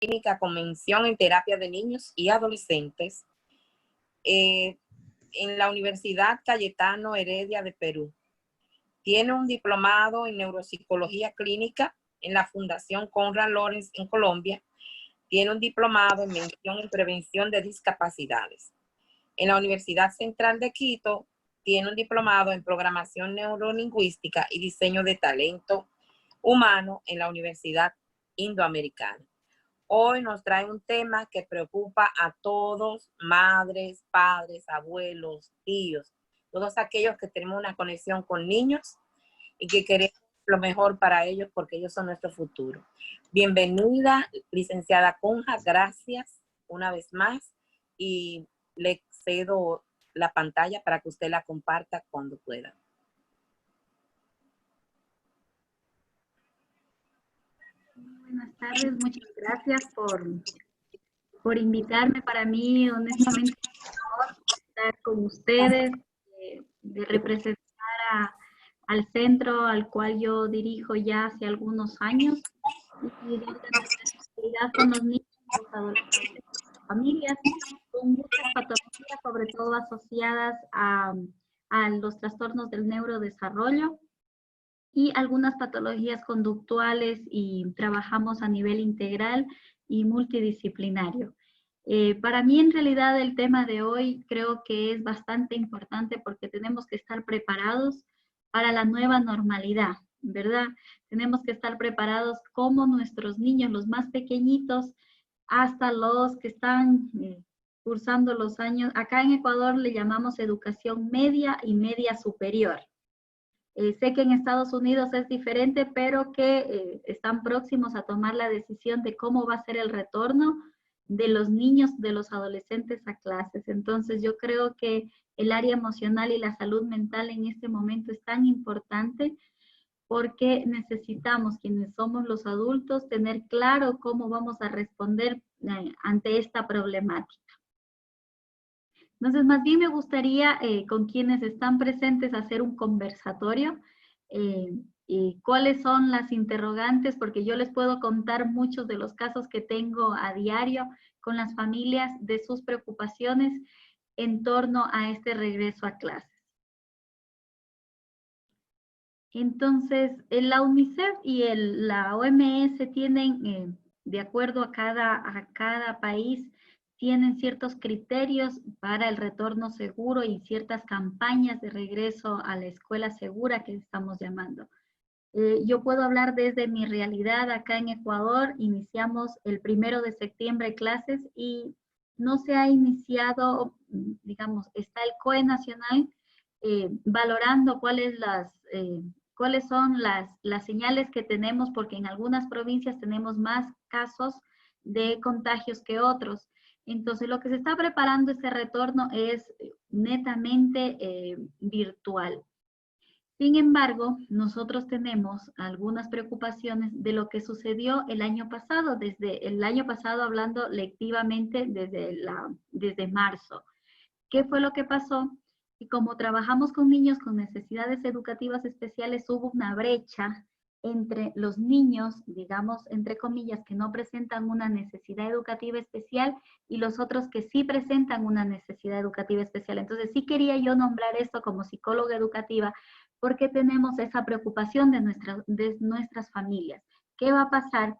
clínica con mención en terapia de niños y adolescentes en la Universidad Cayetano Heredia de Perú. Tiene un diplomado en neuropsicología clínica en la Fundación Konrad Lorenz en Colombia. Tiene un diplomado en mención en prevención de discapacidades. En la Universidad Central de Quito tiene un diplomado en programación neurolingüística y diseño de talento humano en la Universidad Indoamericana. Hoy nos trae un tema que preocupa a todos, madres, padres, abuelos, tíos, todos aquellos que tenemos una conexión con niños y que queremos lo mejor para ellos porque ellos son nuestro futuro. Bienvenida, licenciada Conja, gracias una vez más y le cedo la pantalla para que usted la comparta cuando pueda. Buenas tardes, muchas gracias por invitarme. Para mí, honestamente, es un honor estar con ustedes, de representar al centro al cual yo dirijo ya hace algunos años y donde nuestra especialidad son los niños, los adolescentes, las familias con muchas patologías, sobre todo asociadas a los trastornos del neurodesarrollo y algunas patologías conductuales, y trabajamos a nivel integral y multidisciplinario. Para mí, en realidad, el tema de hoy creo que es bastante importante porque tenemos que estar preparados para la nueva normalidad, ¿verdad? Tenemos que estar preparados como nuestros niños, los más pequeñitos, hasta los que están cursando los años. Acá en Ecuador le llamamos educación media y media superior. Sé que en Estados Unidos es diferente, pero que están próximos a tomar la decisión de cómo va a ser el retorno de los niños, de los adolescentes a clases. Entonces yo creo que el área emocional y la salud mental en este momento es tan importante porque necesitamos, quienes somos los adultos, tener claro cómo vamos a responder ante esta problemática. Entonces, más bien me gustaría con quienes están presentes hacer un conversatorio. Y cuáles son las interrogantes, porque yo les puedo contar muchos de los casos que tengo a diario con las familias de sus preocupaciones en torno a este regreso a clases. Entonces, la UNICEF y la OMS tienen, de acuerdo a cada país, tienen ciertos criterios para el retorno seguro y ciertas campañas de regreso a la escuela segura que estamos llamando. Yo puedo hablar desde mi realidad acá en Ecuador. Iniciamos el 1 de septiembre clases y no se ha iniciado, digamos, está el COE nacional valorando cuáles son las señales que tenemos, porque en algunas provincias tenemos más casos de contagios que otros. Entonces, lo que se está preparando este retorno es netamente virtual. Sin embargo, nosotros tenemos algunas preocupaciones de lo que sucedió el año pasado, desde el año pasado hablando lectivamente desde marzo. ¿Qué fue lo que pasó? Y como trabajamos con niños con necesidades educativas especiales, hubo una brecha entre los niños, digamos, entre comillas, que no presentan una necesidad educativa especial y los otros que sí presentan una necesidad educativa especial. Entonces, sí quería yo nombrar esto como psicóloga educativa, porque tenemos esa preocupación de nuestras familias. ¿Qué va a pasar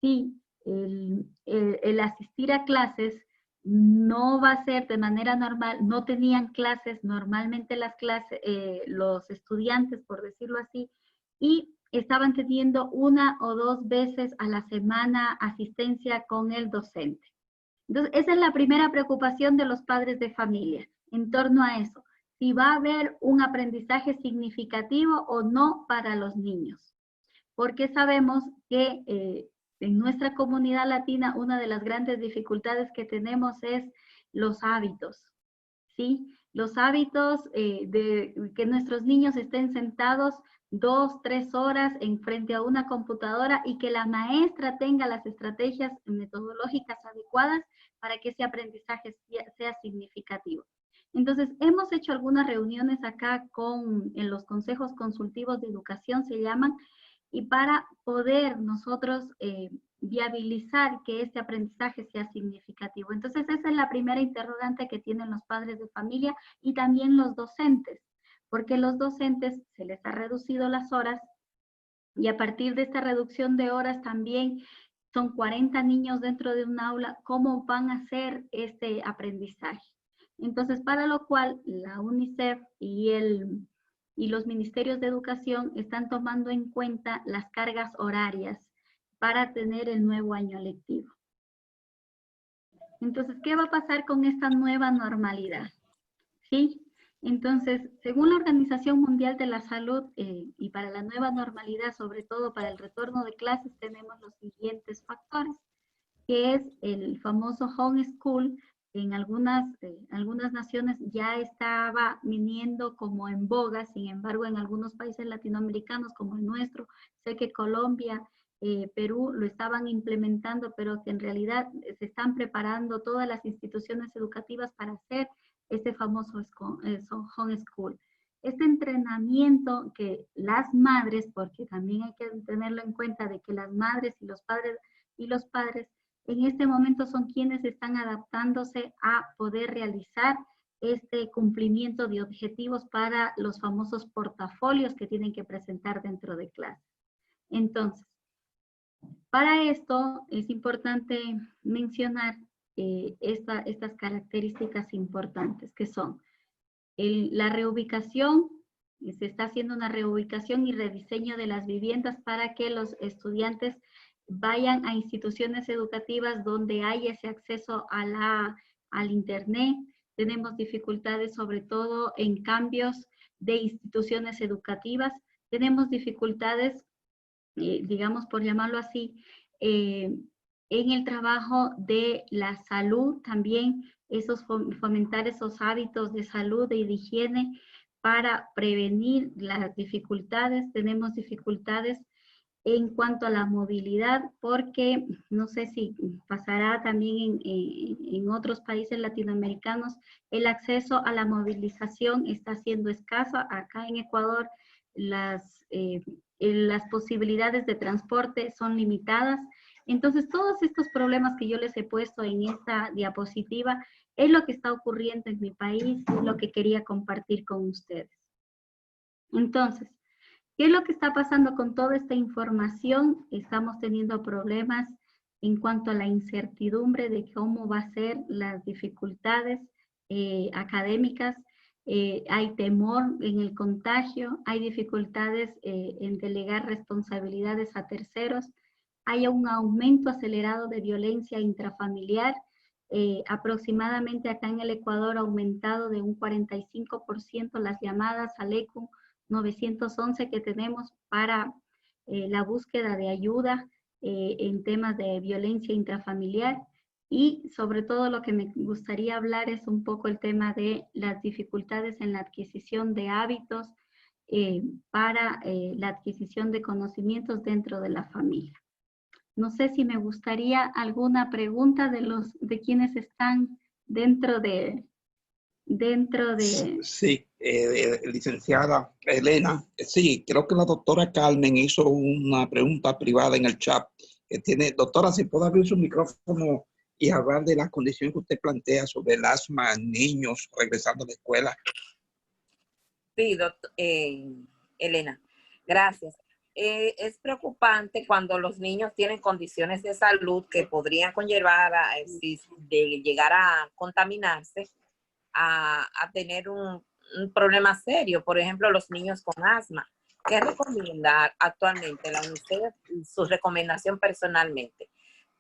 si el asistir a clases no va a ser de manera normal? No tenían clases, normalmente los estudiantes, por decirlo así, y estaban teniendo 1 o 2 veces a la semana asistencia con el docente. Entonces, esa es la primera preocupación de los padres de familia en torno a eso. Si va a haber un aprendizaje significativo o no para los niños. Porque sabemos que en nuestra comunidad latina una de las grandes dificultades que tenemos es los hábitos, ¿sí? Los hábitos de que nuestros niños estén sentados 2, 3 horas en frente a una computadora y que la maestra tenga las estrategias metodológicas adecuadas para que ese aprendizaje sea significativo. Entonces, hemos hecho algunas reuniones acá en los consejos consultivos de educación, se llaman, y para poder nosotros viabilizar que este aprendizaje sea significativo. Entonces, esa es la primera interrogante que tienen los padres de familia y también los docentes, porque los docentes se les ha reducido las horas y a partir de esta reducción de horas también son 40 niños dentro de un aula, ¿cómo van a hacer este aprendizaje? Entonces, para lo cual la UNICEF y los ministerios de educación están tomando en cuenta las cargas horarias para tener el nuevo año lectivo. Entonces, ¿qué va a pasar con esta nueva normalidad? ¿Sí? Entonces, según la Organización Mundial de la Salud y para la nueva normalidad, sobre todo para el retorno de clases, tenemos los siguientes factores, que es el famoso homeschool. En algunas naciones ya estaba viniendo como en boga, sin embargo, en algunos países latinoamericanos como el nuestro, sé que Colombia, Perú lo estaban implementando, pero que en realidad se están preparando todas las instituciones educativas para hacer este famoso homeschool. Este entrenamiento que las madres, porque también hay que tenerlo en cuenta de que las madres y los padres en este momento son quienes están adaptándose a poder realizar este cumplimiento de objetivos para los famosos portafolios que tienen que presentar dentro de clase. Entonces, para esto es importante mencionar estas características importantes que son la reubicación, se está haciendo una reubicación y rediseño de las viviendas para que los estudiantes vayan a instituciones educativas donde hay ese acceso al internet. Tenemos dificultades sobre todo en cambios de instituciones educativas. Tenemos dificultades, digamos por llamarlo así, en el trabajo de la salud también, fomentar esos hábitos de salud y de higiene para prevenir las dificultades. Tenemos dificultades en cuanto a la movilidad, porque no sé si pasará también en otros países latinoamericanos, el acceso a la movilización está siendo escaso. Acá en Ecuador las posibilidades de transporte son limitadas. Entonces, todos estos problemas que yo les he puesto en esta diapositiva es lo que está ocurriendo en mi país, es lo que quería compartir con ustedes. Entonces, ¿qué es lo que está pasando con toda esta información? Estamos teniendo problemas en cuanto a la incertidumbre de cómo va a ser las dificultades académicas. Hay temor en el contagio, hay dificultades en delegar responsabilidades a terceros, hay un aumento acelerado de violencia intrafamiliar. Aproximadamente acá en el Ecuador ha aumentado de un 45% las llamadas al ECU 911 que tenemos para la búsqueda de ayuda en temas de violencia intrafamiliar. Y sobre todo lo que me gustaría hablar es un poco el tema de las dificultades en la adquisición de hábitos para la adquisición de conocimientos dentro de la familia. No sé si me gustaría alguna pregunta de quienes están dentro de... Sí, licenciada Elena, sí, creo que la doctora Carmen hizo una pregunta privada en el chat. Doctora, si puede abrir su micrófono y hablar de las condiciones que usted plantea sobre el asma en niños regresando a la escuela. Sí, doctor, Elena, gracias. Es preocupante cuando los niños tienen condiciones de salud que podrían conllevar de llegar a contaminarse, a tener un problema serio. Por ejemplo, los niños con asma. ¿Qué recomienda actualmente la UNICEF y su recomendación personalmente?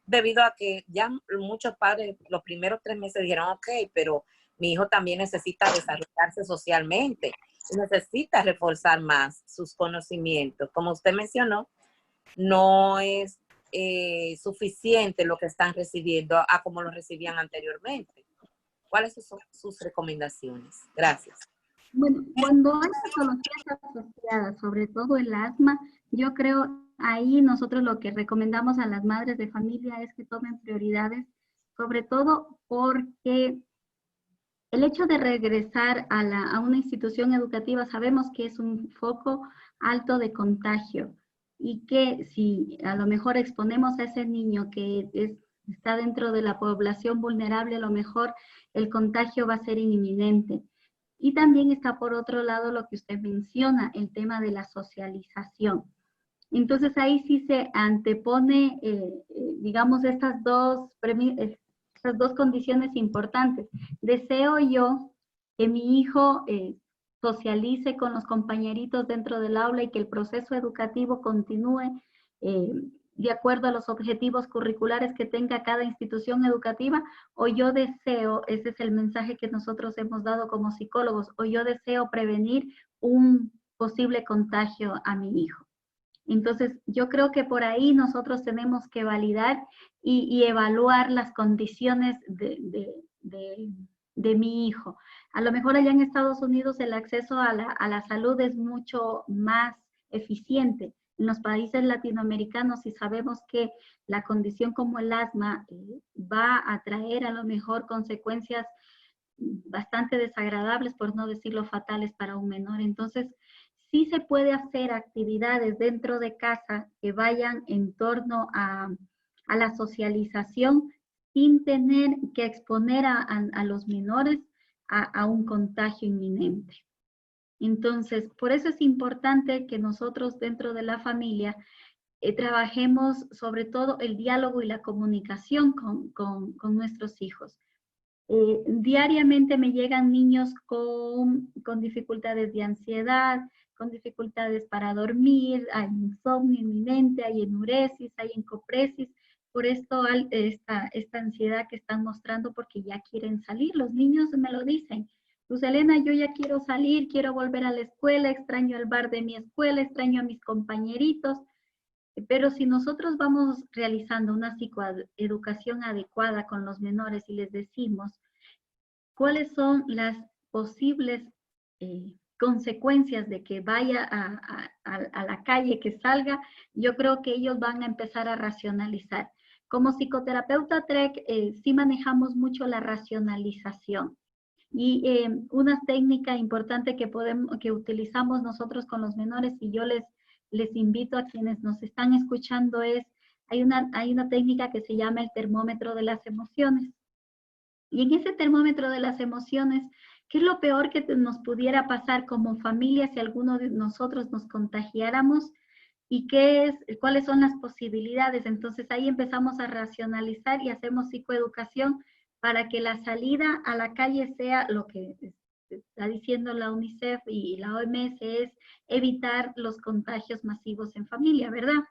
Debido a que ya muchos padres los primeros 3 meses dijeron, ok, pero mi hijo también necesita desarrollarse socialmente, necesita reforzar más sus conocimientos. Como usted mencionó, no es suficiente lo que están recibiendo a como lo recibían anteriormente. ¿Cuáles son sus recomendaciones? Gracias. Bueno, cuando hay patologías asociadas, sobre todo el asma, yo creo ahí nosotros lo que recomendamos a las madres de familia es que tomen prioridades, sobre todo porque el hecho de regresar a una institución educativa sabemos que es un foco alto de contagio. y que si a lo mejor exponemos a ese niño que está dentro de la población vulnerable, a lo mejor el contagio va a ser inminente. Y también está por otro lado lo que usted menciona, el tema de la socialización. Entonces ahí sí se antepone, digamos, estas dos condiciones importantes. Deseo yo que mi hijo socialice con los compañeritos dentro del aula y que el proceso educativo continúe de acuerdo a los objetivos curriculares que tenga cada institución educativa, o yo deseo, ese es el mensaje que nosotros hemos dado como psicólogos, o yo deseo prevenir un posible contagio a mi hijo. Entonces, yo creo que por ahí nosotros tenemos que validar y evaluar las condiciones de mi hijo. A lo mejor allá en Estados Unidos el acceso a la salud es mucho más eficiente. En los países latinoamericanos, si sabemos que la condición como el asma va a traer a lo mejor consecuencias bastante desagradables, por no decirlo fatales para un menor. Entonces, sí se puede hacer actividades dentro de casa que vayan en torno a la socialización sin tener que exponer a los menores a un contagio inminente. Entonces, por eso es importante que nosotros dentro de la familia trabajemos sobre todo el diálogo y la comunicación con nuestros hijos. Diariamente me llegan niños con dificultades de ansiedad, con dificultades para dormir, hay insomnio inminente, hay enuresis, hay encopresis, por esto esta ansiedad que están mostrando porque ya quieren salir. Los niños me lo dicen. Luz Helena, yo ya quiero salir, quiero volver a la escuela, extraño el bar de mi escuela, extraño a mis compañeritos. Pero si nosotros vamos realizando una psicoeducación adecuada con los menores y les decimos cuáles son las posibles consecuencias de que vaya a la calle, que salga, yo creo que ellos van a empezar a racionalizar. Como psicoterapeuta TREC, sí manejamos mucho la racionalización. Y una técnica importante que utilizamos nosotros con los menores, y yo les invito a quienes nos están escuchando, hay una técnica que se llama el termómetro de las emociones. Y en ese termómetro de las emociones, ¿qué es lo peor que nos pudiera pasar como familia si alguno de nosotros nos contagiáramos? ¿Y cuáles son las posibilidades? Entonces ahí empezamos a racionalizar y hacemos psicoeducación para que la salida a la calle sea lo que está diciendo la UNICEF y la OMS, es evitar los contagios masivos en familia, ¿verdad?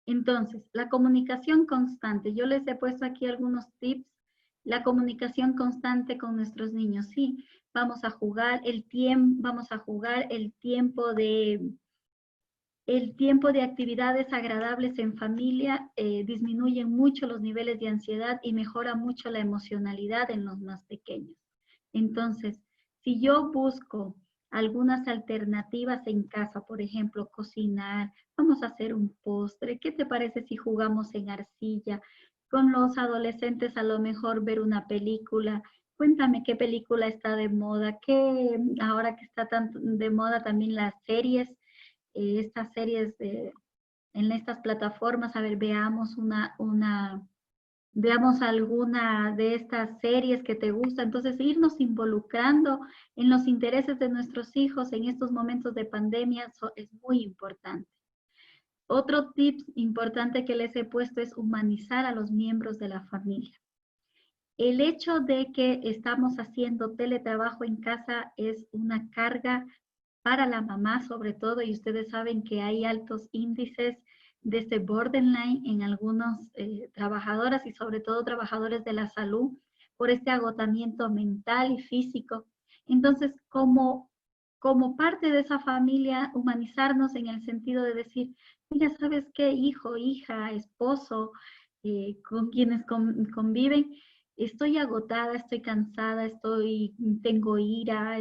Entonces, la comunicación constante. Yo les he puesto aquí algunos tips. La comunicación constante con nuestros niños. Sí, vamos a jugar el tiempo de actividades agradables en familia, disminuyen mucho los niveles de ansiedad y mejora mucho la emocionalidad en los más pequeños. Entonces, si yo busco algunas alternativas en casa, por ejemplo, cocinar, vamos a hacer un postre, ¿qué te parece si jugamos en arcilla? Con los adolescentes a lo mejor ver una película. Cuéntame qué película está de moda, ahora que está tan de moda también las series, estas series en estas plataformas, a ver, veamos veamos alguna de estas series que te gusta. Entonces, irnos involucrando en los intereses de nuestros hijos en estos momentos de pandemia es muy importante. Otro tip importante que les he puesto es humanizar a los miembros de la familia. El hecho de que estamos haciendo teletrabajo en casa es una carga para la mamá sobre todo, y ustedes saben que hay altos índices de este borderline en algunos trabajadoras y sobre todo trabajadores de la salud por este agotamiento mental y físico. Entonces, como parte de esa familia, humanizarnos en el sentido de decir, mira, ¿sabes qué? Hijo, hija, esposo, con quienes conviven, estoy agotada, estoy cansada, tengo ira,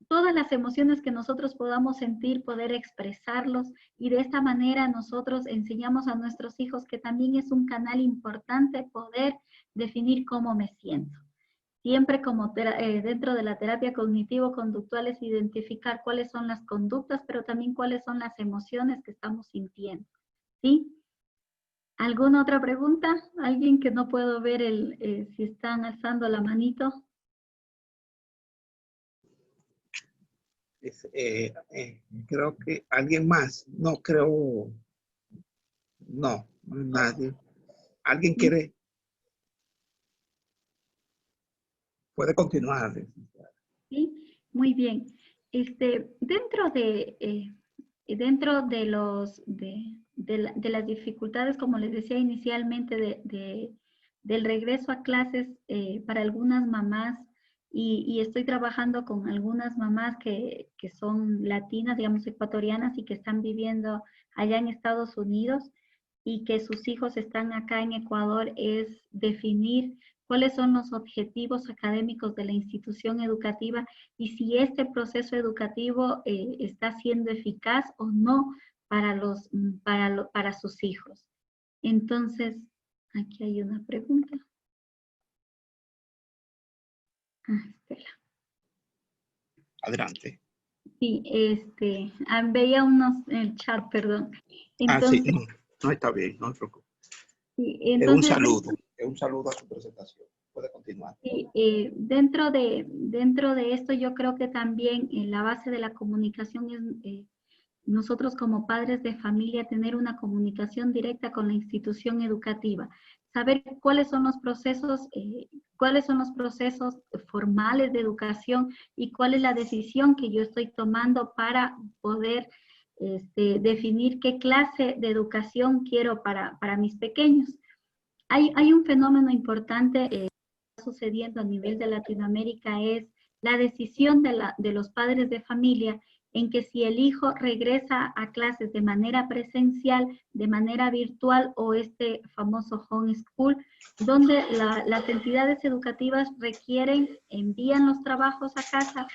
todas las emociones que nosotros podamos sentir, poder expresarlos, y de esta manera nosotros enseñamos a nuestros hijos que también es un canal importante poder definir cómo me siento. siempre como dentro de la terapia cognitivo-conductual es identificar cuáles son las conductas, pero también cuáles son las emociones que estamos sintiendo, ¿sí? ¿Alguna otra pregunta? ¿Alguien que no puedo ver si están alzando la manito? Creo que alguien más. No creo. No, no hay nadie. ¿Alguien quiere? Puede continuar. Sí, muy bien. Dentro de las dificultades, como les decía inicialmente, del regreso a clases para algunas mamás, y estoy trabajando con algunas mamás que son latinas, digamos ecuatorianas, y que están viviendo allá en Estados Unidos, y que sus hijos están acá en Ecuador, es definir cuáles son los objetivos académicos de la institución educativa y si este proceso educativo está siendo eficaz o no para sus hijos. Entonces, aquí hay una pregunta. Estela. Adelante. Sí, veía unos en el chat, perdón. Entonces, Sí, no está bien, no se preocupe. sí, Es un saludo a su presentación. Puede continuar. Sí, dentro de esto yo creo que también la base de la comunicación es nosotros como padres de familia tener una comunicación directa con la institución educativa, saber cuáles son los procesos formales de educación y cuál es la decisión que yo estoy tomando para poder definir qué clase de educación quiero para mis pequeños. Hay un fenómeno importante que está sucediendo a nivel de Latinoamérica, es la decisión de los padres de familia en que si el hijo regresa a clases de manera presencial, de manera virtual o este famoso homeschool, donde las entidades educativas envían los trabajos a casa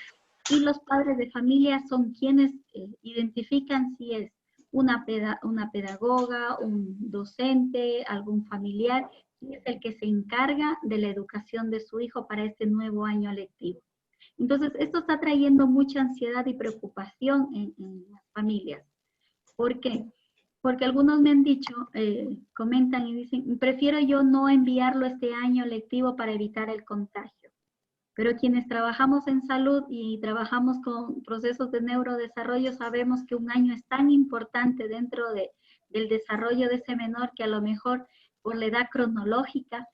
y los padres de familia son quienes identifican si es una pedagoga, un docente, algún familiar, y es el que se encarga de la educación de su hijo para este nuevo año lectivo. Entonces, esto está trayendo mucha ansiedad y preocupación en las familias. ¿Por qué? Porque algunos me han dicho, comentan y dicen, prefiero yo no enviarlo este año lectivo para evitar el contagio. Pero quienes trabajamos en salud y trabajamos con procesos de neurodesarrollo sabemos que un año es tan importante dentro del desarrollo de ese menor que a lo mejor por la edad cronológica,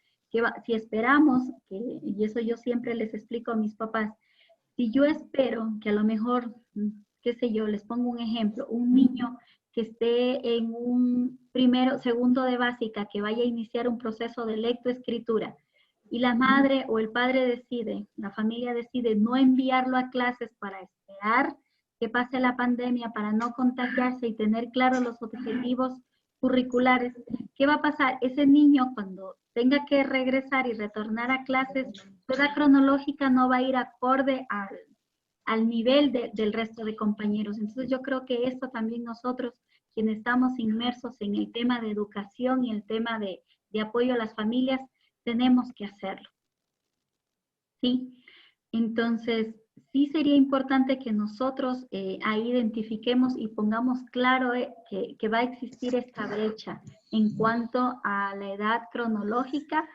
si esperamos, y eso yo siempre les explico a mis papás, si yo espero que a lo mejor, qué sé yo, les pongo un ejemplo, un niño que esté en un segundo de básica, que vaya a iniciar un proceso de lectoescritura, y la madre o el padre decide, la familia decide no enviarlo a clases para esperar que pase la pandemia, para no contagiarse y tener claros los objetivos curriculares, ¿qué va a pasar? Ese niño cuando tenga que regresar y retornar a clases, su edad cronológica no va a ir acorde al nivel del resto de compañeros. Entonces yo creo que esto también nosotros, quienes estamos inmersos en el tema de educación y el tema de apoyo a las familias, tenemos que hacerlo. ¿Sí? Entonces, sí sería importante que nosotros ahí identifiquemos y pongamos claro que va a existir esta brecha en cuanto a la edad cronológica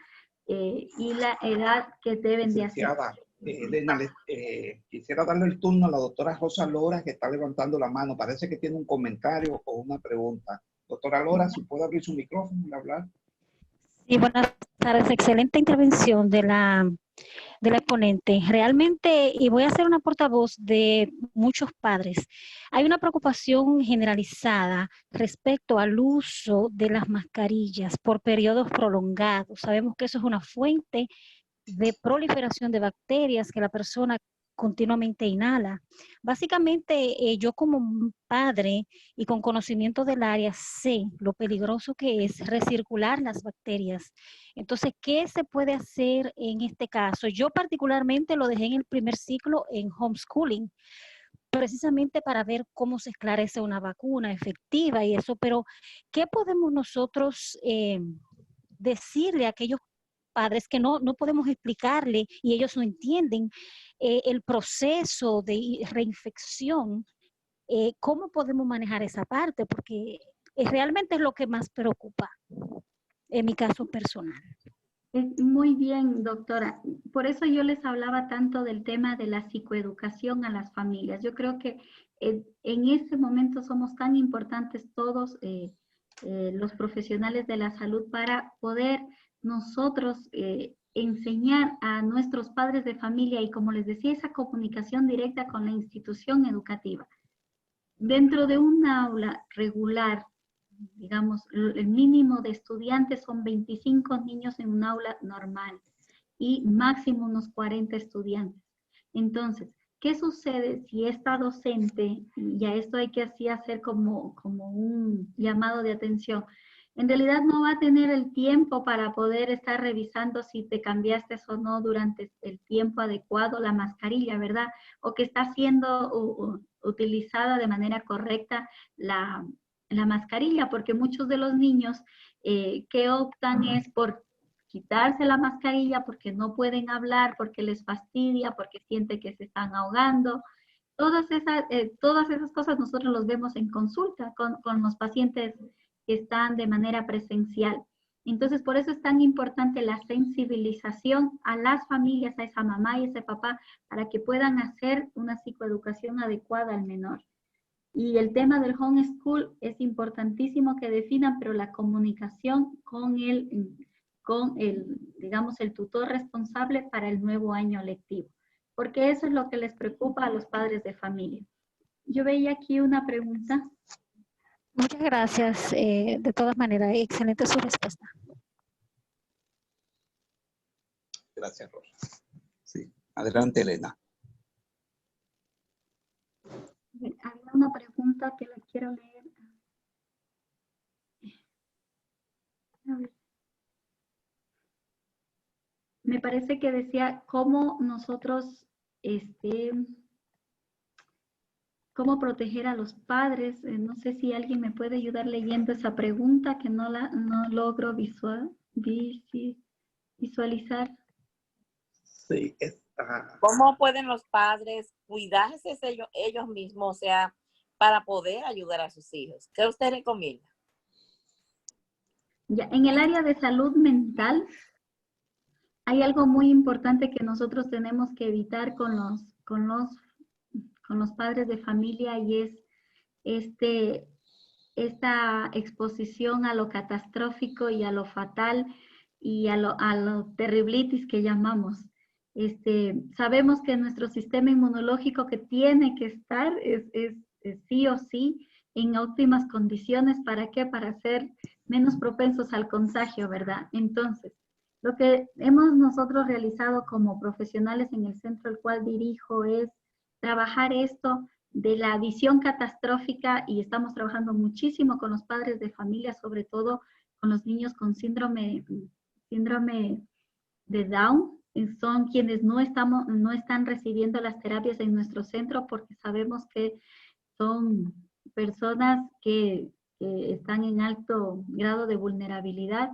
y la edad que deben de hacer. Elena, quisiera darle el turno a la doctora Rosa Lora, que está levantando la mano. Parece que tiene un comentario o una pregunta. Doctora Lora, si puede abrir su micrófono y hablar. Sí, buenas tardes. Excelente intervención de la exponente. Realmente, y voy a ser una portavoz de muchos padres, hay una preocupación generalizada respecto al uso de las mascarillas por periodos prolongados. Sabemos que eso es una fuente de proliferación de bacterias que la persona continuamente inhala. Básicamente, yo como padre y con conocimiento del área sé lo peligroso que es recircular las bacterias. Entonces, ¿qué se puede hacer en este caso? Yo particularmente lo dejé en el primer ciclo en homeschooling, precisamente para ver cómo se esclarece una vacuna efectiva y eso, pero ¿qué podemos nosotros decirle a aquellos padres que no podemos explicarle y ellos no entienden el proceso de reinfección. ¿Cómo podemos manejar esa parte? Porque realmente es lo que más preocupa en mi caso personal. Muy bien, doctora. Por eso yo les hablaba tanto del tema de la psicoeducación a las familias. Yo creo que en este momento somos tan importantes todos los profesionales de la salud para poder nosotros enseñar a nuestros padres de familia y, como les decía, esa comunicación directa con la institución educativa. Dentro de un aula regular, digamos, el mínimo de estudiantes son 25 niños en un aula normal y máximo unos 40 estudiantes. Entonces, ¿qué sucede si esta docente, y a esto hay que así hacer como un llamado de atención, en realidad no va a tener el tiempo para poder estar revisando si te cambiaste o no durante el tiempo adecuado la mascarilla, ¿verdad? O que está siendo utilizada de manera correcta la mascarilla, porque muchos de los niños que optan es por quitarse la mascarilla porque no pueden hablar, porque les fastidia, porque sienten que se están ahogando. Todas esas cosas nosotros los vemos en consulta con los pacientes que están de manera presencial. Entonces, por eso es tan importante la sensibilización a las familias, a esa mamá y ese papá, para que puedan hacer una psicoeducación adecuada al menor. Y el tema del homeschool es importantísimo que definan, pero la comunicación con digamos, el tutor responsable para el nuevo año lectivo, porque eso es lo que les preocupa a los padres de familia. Yo veía aquí una pregunta. Muchas gracias. De todas maneras, excelente su respuesta. Gracias, Rosa. Sí, adelante, Elena. Había una pregunta que la quiero leer. A ver. Me parece que decía cómo nosotros, cómo proteger a los padres. No sé si alguien me puede ayudar leyendo esa pregunta que no logro visualizar. Sí, ¿Cómo pueden los padres cuidarse ellos mismos, o sea, para poder ayudar a sus hijos? ¿Qué usted recomienda? Ya, en el área de salud mental, hay algo muy importante que nosotros tenemos que evitar con los padres de familia, y es esta exposición a lo catastrófico y a lo fatal y a lo terriblitis que llamamos. Sabemos que nuestro sistema inmunológico, que tiene que estar es sí o sí en óptimas condiciones. ¿Para qué? Para ser menos propensos al contagio, ¿verdad? Entonces, lo que hemos nosotros realizado como profesionales en el centro al cual dirijo es trabajar esto de la visión catastrófica, y estamos trabajando muchísimo con los padres de familia, sobre todo con los niños con síndrome de Down. Son quienes no están recibiendo las terapias en nuestro centro, porque sabemos que son personas que están en alto grado de vulnerabilidad.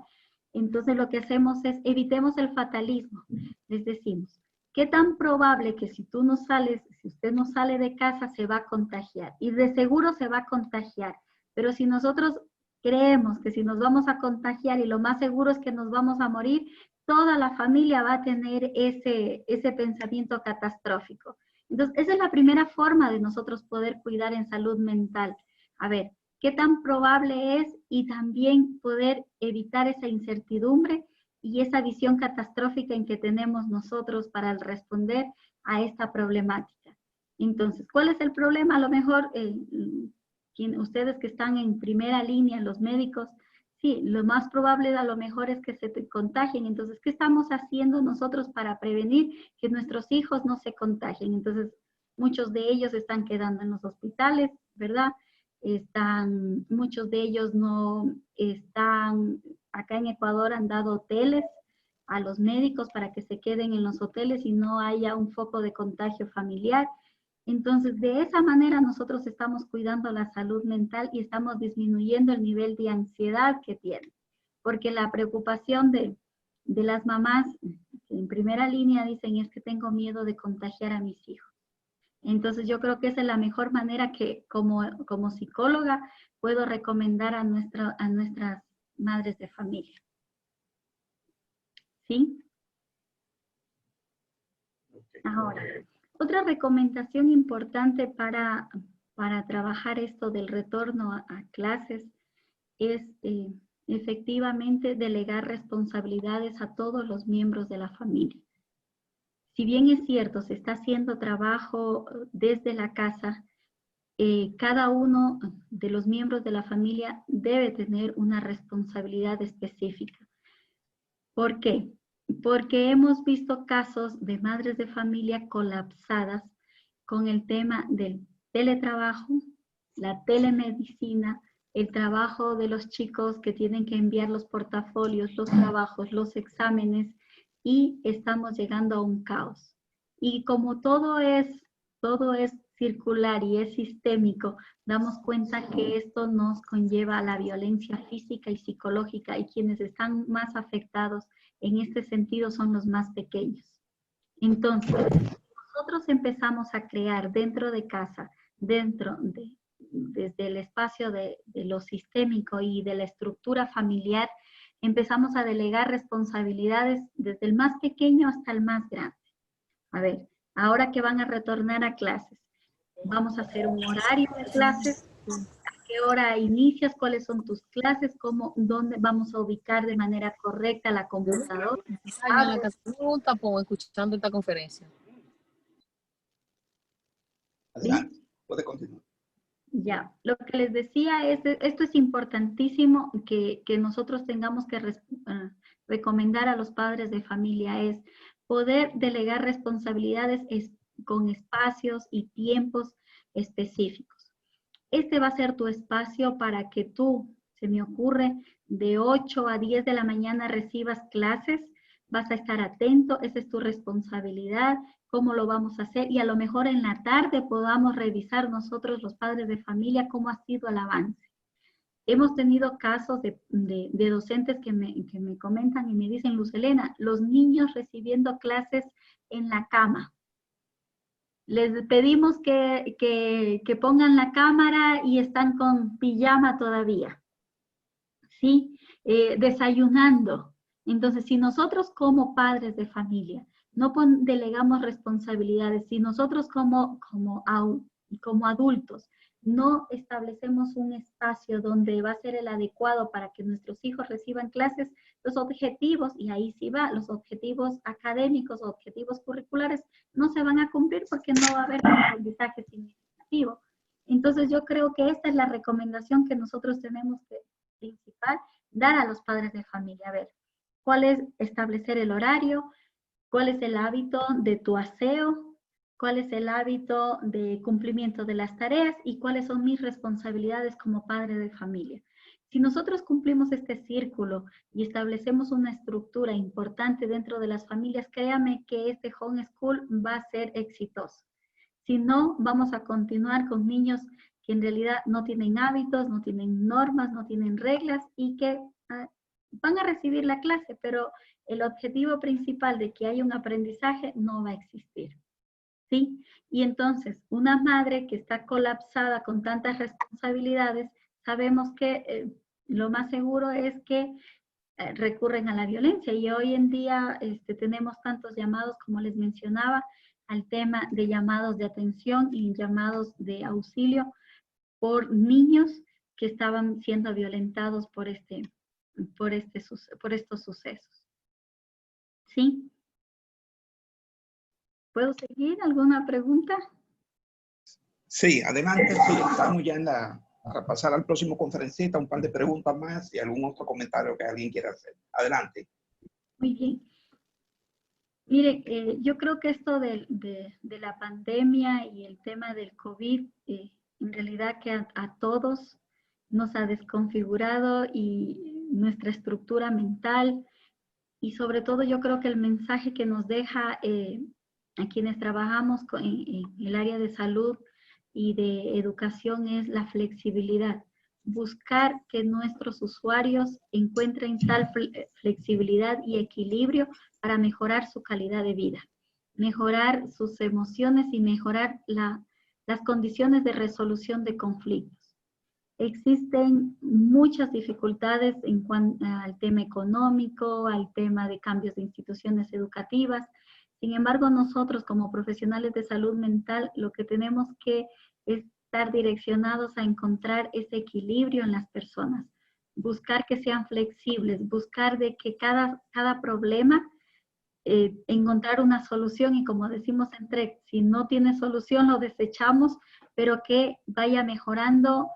Entonces lo que hacemos es evitemos el fatalismo. Les decimos, ¿qué tan probable que si usted no sale de casa se va a contagiar? Y de seguro se va a contagiar. Pero si nosotros creemos que si nos vamos a contagiar y lo más seguro es que nos vamos a morir, toda la familia va a tener ese pensamiento catastrófico. Entonces, esa es la primera forma de nosotros poder cuidar en salud mental. A ver, ¿qué tan probable es? Y también poder evitar esa incertidumbre y esa visión catastrófica en que tenemos nosotros para responder a esta problemática. Entonces, ¿cuál es el problema? A lo mejor ustedes que están en primera línea, los médicos, sí, lo más probable a lo mejor es que se te contagien. Entonces, ¿qué estamos haciendo nosotros para prevenir que nuestros hijos no se contagien? Entonces, muchos de ellos están quedando en los hospitales, ¿verdad? Muchos de ellos no están, acá en Ecuador han dado hoteles a los médicos para que se queden en los hoteles y no haya un foco de contagio familiar. Entonces, de esa manera nosotros estamos cuidando la salud mental y estamos disminuyendo el nivel de ansiedad que tienen. Porque la preocupación de de las mamás que en primera línea dicen es que tengo miedo de contagiar a mis hijos. Entonces yo creo que esa es la mejor manera que como psicóloga puedo recomendar a nuestras madres de familia. ¿Sí? Ahora, otra recomendación importante para trabajar esto del retorno a clases es efectivamente delegar responsabilidades a todos los miembros de la familia. Si bien es cierto, se está haciendo trabajo desde la casa, cada uno de los miembros de la familia debe tener una responsabilidad específica. ¿Por qué? Porque hemos visto casos de madres de familia colapsadas con el tema del teletrabajo, la telemedicina, el trabajo de los chicos que tienen que enviar los portafolios, los trabajos, los exámenes, y estamos llegando a un caos. Y como todo es circular y es sistémico, damos cuenta que esto nos conlleva a la violencia física y psicológica, y quienes están más afectados en este sentido son los más pequeños. Entonces, nosotros empezamos a crear dentro de casa, desde el espacio de lo sistémico y de la estructura familiar, empezamos a delegar responsabilidades desde el más pequeño hasta el más grande. A ver, ahora que van a retornar a clases, vamos a hacer un horario de clases. ¿A qué hora inicias? ¿Cuáles son tus clases? ¿Dónde vamos a ubicar de manera correcta la computadora? Un tapón escuchando esta conferencia. Adelante, puede continuar. Ya, lo que les decía es, esto es importantísimo que nosotros tengamos que recomendar a los padres de familia, es poder delegar responsabilidades con espacios y tiempos específicos. Este va a ser tu espacio para que tú, se me ocurre, de 8 a 10 de la mañana recibas clases, vas a estar atento, esa es tu responsabilidad, cómo lo vamos a hacer, y a lo mejor en la tarde podamos revisar nosotros los padres de familia cómo ha sido el avance. Hemos tenido casos de docentes que me comentan y me dicen, Luz Helena, los niños recibiendo clases en la cama. Les pedimos que pongan la cámara y están con pijama todavía, ¿sí? Desayunando. Entonces, si nosotros como padres de familia no delegamos responsabilidades, si nosotros como adultos no establecemos un espacio donde va a ser el adecuado para que nuestros hijos reciban clases, los objetivos, y ahí sí va, los objetivos académicos, objetivos curriculares, no se van a cumplir porque no va a haber un aprendizaje significativo. Entonces yo creo que esta es la recomendación que nosotros tenemos que, principal, dar a los padres de familia. A ver, ¿cuál es establecer el horario? ¿Cuál es el hábito de tu aseo? ¿Cuál es el hábito de cumplimiento de las tareas? ¿Y cuáles son mis responsabilidades como padre de familia? Si nosotros cumplimos este círculo y establecemos una estructura importante dentro de las familias, créame que este homeschool va a ser exitoso. Si no, vamos a continuar con niños que en realidad no tienen hábitos, no tienen normas, no tienen reglas, y que van a recibir la clase, pero el objetivo principal de que haya un aprendizaje no va a existir. ¿Sí? Y entonces, una madre que está colapsada con tantas responsabilidades, sabemos que lo más seguro es que recurren a la violencia, y hoy en día tenemos tantos llamados, como les mencionaba, al tema de llamados de atención y llamados de auxilio por niños que estaban siendo violentados por estos sucesos. ¿Sí? ¿Puedo seguir? ¿Alguna pregunta? Sí, adelante. Sí, estamos ya para pasar al próximo conferencista, un par de preguntas más y algún otro comentario que alguien quiera hacer. Adelante. Muy bien. Mire, yo creo que esto de la pandemia y el tema del COVID, en realidad que a todos nos ha desconfigurado y nuestra estructura mental, y sobre todo yo creo que el mensaje que nos deja a quienes trabajamos en el área de salud y de educación es la flexibilidad. buscar que nuestros usuarios encuentren tal flexibilidad y equilibrio para mejorar su calidad de vida, mejorar sus emociones y mejorar las condiciones de resolución de conflictos. Existen muchas dificultades en cuanto al tema económico, al tema de cambios de instituciones educativas. Sin embargo, nosotros como profesionales de salud mental, lo que tenemos que estar direccionados a encontrar ese equilibrio en las personas, buscar que sean flexibles, buscar de que cada problema encontrar una solución, y como decimos en TREC, si no tiene solución lo desechamos, pero que vaya mejorando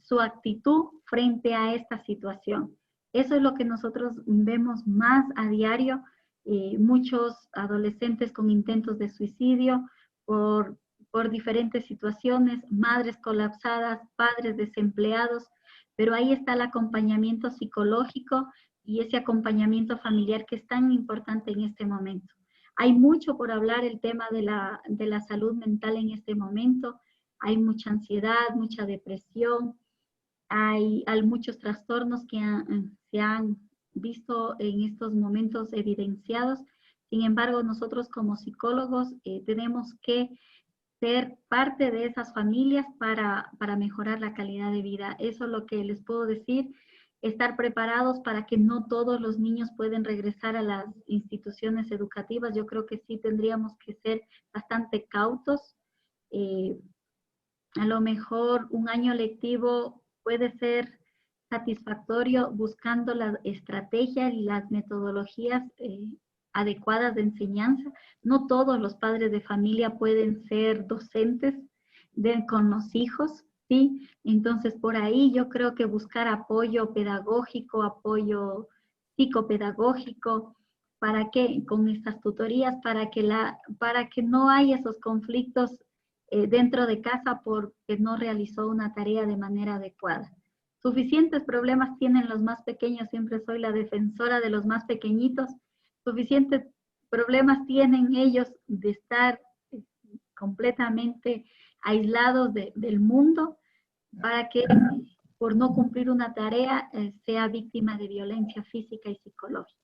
su actitud frente a esta situación. Eso es lo que nosotros vemos más a diario, muchos adolescentes con intentos de suicidio por diferentes situaciones, madres colapsadas, padres desempleados, pero ahí está el acompañamiento psicológico y ese acompañamiento familiar que es tan importante en este momento. Hay mucho por hablar el tema de la salud mental en este momento. Hay mucha ansiedad, mucha depresión, hay muchos trastornos que se han visto en estos momentos evidenciados. Sin embargo, nosotros como psicólogos tenemos que ser parte de esas familias para mejorar la calidad de vida. Eso es lo que les puedo decir. Estar preparados para que no todos los niños pueden regresar a las instituciones educativas. Yo creo que sí tendríamos que ser bastante cautos. A lo mejor un año lectivo puede ser satisfactorio buscando las estrategias y las metodologías adecuadas de enseñanza. No todos los padres de familia pueden ser docentes con los hijos, ¿sí? Entonces, por ahí yo creo que buscar apoyo pedagógico, apoyo psicopedagógico, ¿para qué? Con estas tutorías, para que no haya esos conflictos dentro de casa porque no realizó una tarea de manera adecuada. Suficientes problemas tienen los más pequeños, siempre soy la defensora de los más pequeñitos. Suficientes problemas tienen ellos de estar completamente aislados del mundo para que por no cumplir una tarea sea víctima de violencia física y psicológica.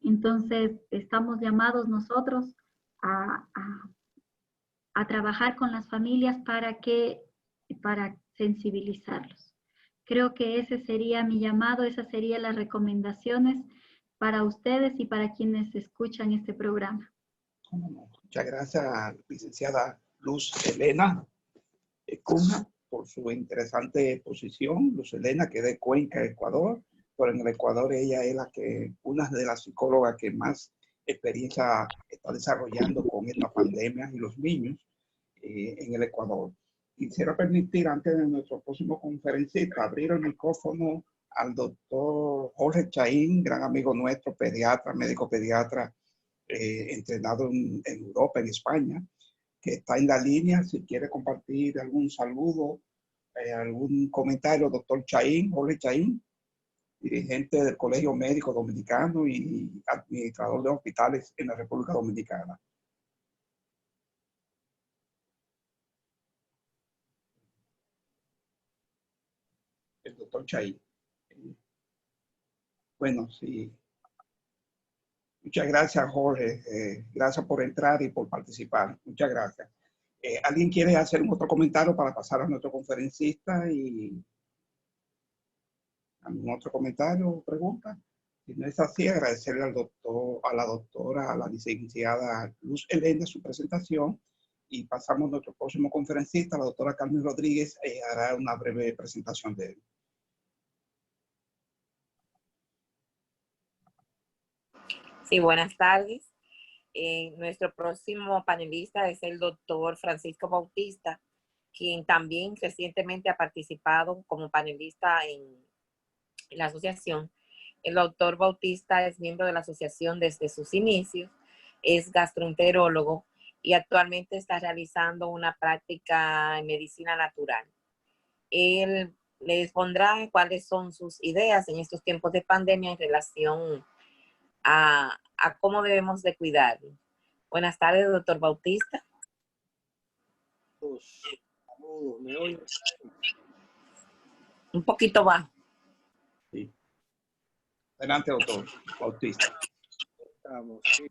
Entonces, estamos llamados nosotros a trabajar con las familias para sensibilizarlos. Creo que ese sería mi llamado, esas serían las recomendaciones para ustedes y para quienes escuchan este programa. Muchas gracias, licenciada Luz Helena Cunha, por su interesante exposición. Luz Helena, que es de Cuenca, Ecuador, pero en el Ecuador ella es una de las psicólogas que más experiencia está desarrollando con esta pandemia y los niños en el Ecuador. Quisiera permitir, antes de nuestro próximo conferencista, abrir el micrófono al doctor Jorge Chaín, gran amigo nuestro, pediatra, médico pediatra, entrenado en Europa, en España, que está en la línea. Si quiere compartir algún saludo, algún comentario, doctor Chaín, Jorge Chaín, dirigente del Colegio Médico Dominicano y administrador de hospitales en la República Dominicana. El doctor Chaín. Bueno, sí. Muchas gracias, Jorge. Gracias por entrar y por participar. Muchas gracias. ¿Alguien quiere hacer un otro comentario para pasar a nuestro conferencista? ¿Y algún otro comentario o pregunta? Si no es así, agradecerle al doctor, a la doctora, a la licenciada Luz Helena su presentación, y pasamos a nuestro próximo conferencista, la doctora Carmen Rodríguez, hará una breve presentación de él. Sí, buenas tardes. Nuestro próximo panelista es el doctor Francisco Bautista, quien también recientemente ha participado como panelista en la asociación. El doctor Bautista es miembro de la asociación desde sus inicios, es gastroenterólogo y actualmente está realizando una práctica en medicina natural. Él les pondrá cuáles son sus ideas en estos tiempos de pandemia en relación a cómo debemos de cuidarnos. Buenas tardes, doctor Bautista. Saludos, ¿me oyen? Un poquito bajo. Sí. Adelante, doctor Bautista. Estamos, sí.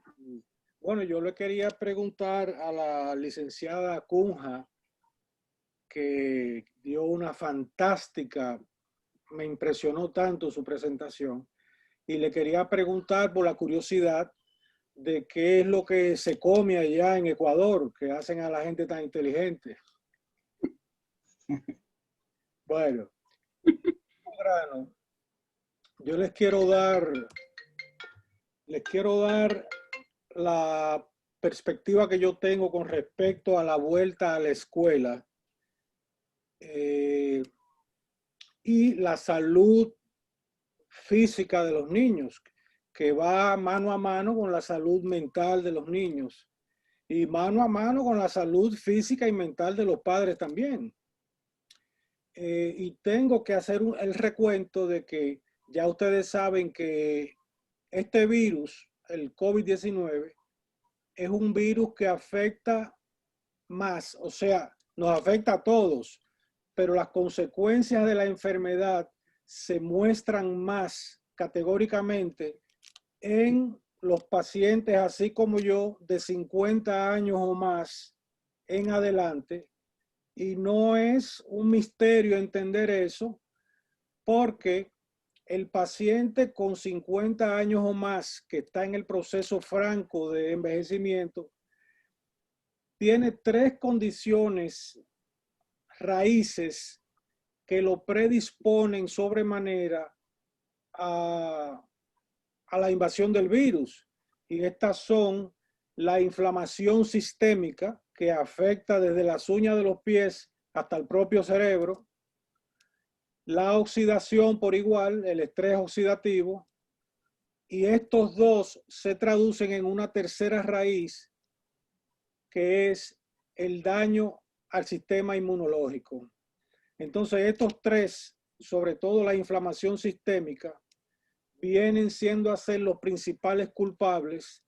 Bueno, yo le quería preguntar a la licenciada Cunha, que dio una fantástica, me impresionó tanto su presentación, y le quería preguntar por la curiosidad de qué es lo que se come allá en Ecuador, que hacen a la gente tan inteligente. Bueno, yo les quiero dar la perspectiva que yo tengo con respecto a la vuelta a la escuela y la salud física de los niños, que va mano a mano con la salud mental de los niños y mano a mano con la salud física y mental de los padres también. Y tengo que hacer el recuento de que ya ustedes saben que este virus, el COVID-19, es un virus que afecta más, o sea, nos afecta a todos, pero las consecuencias de la enfermedad se muestran más categóricamente en los pacientes, así como yo, de 50 años o más en adelante. Y no es un misterio entender eso, porque el paciente con 50 años o más que está en el proceso franco de envejecimiento tiene 3 condiciones raíces que lo predisponen sobremanera a la invasión del virus. Y estas son la inflamación sistémica, que afecta desde las uñas de los pies hasta el propio cerebro, la oxidación por igual, el estrés oxidativo, y estos dos se traducen en una tercera raíz, que es el daño al sistema inmunológico. Entonces, estos 3, sobre todo la inflamación sistémica, vienen siendo a ser los principales culpables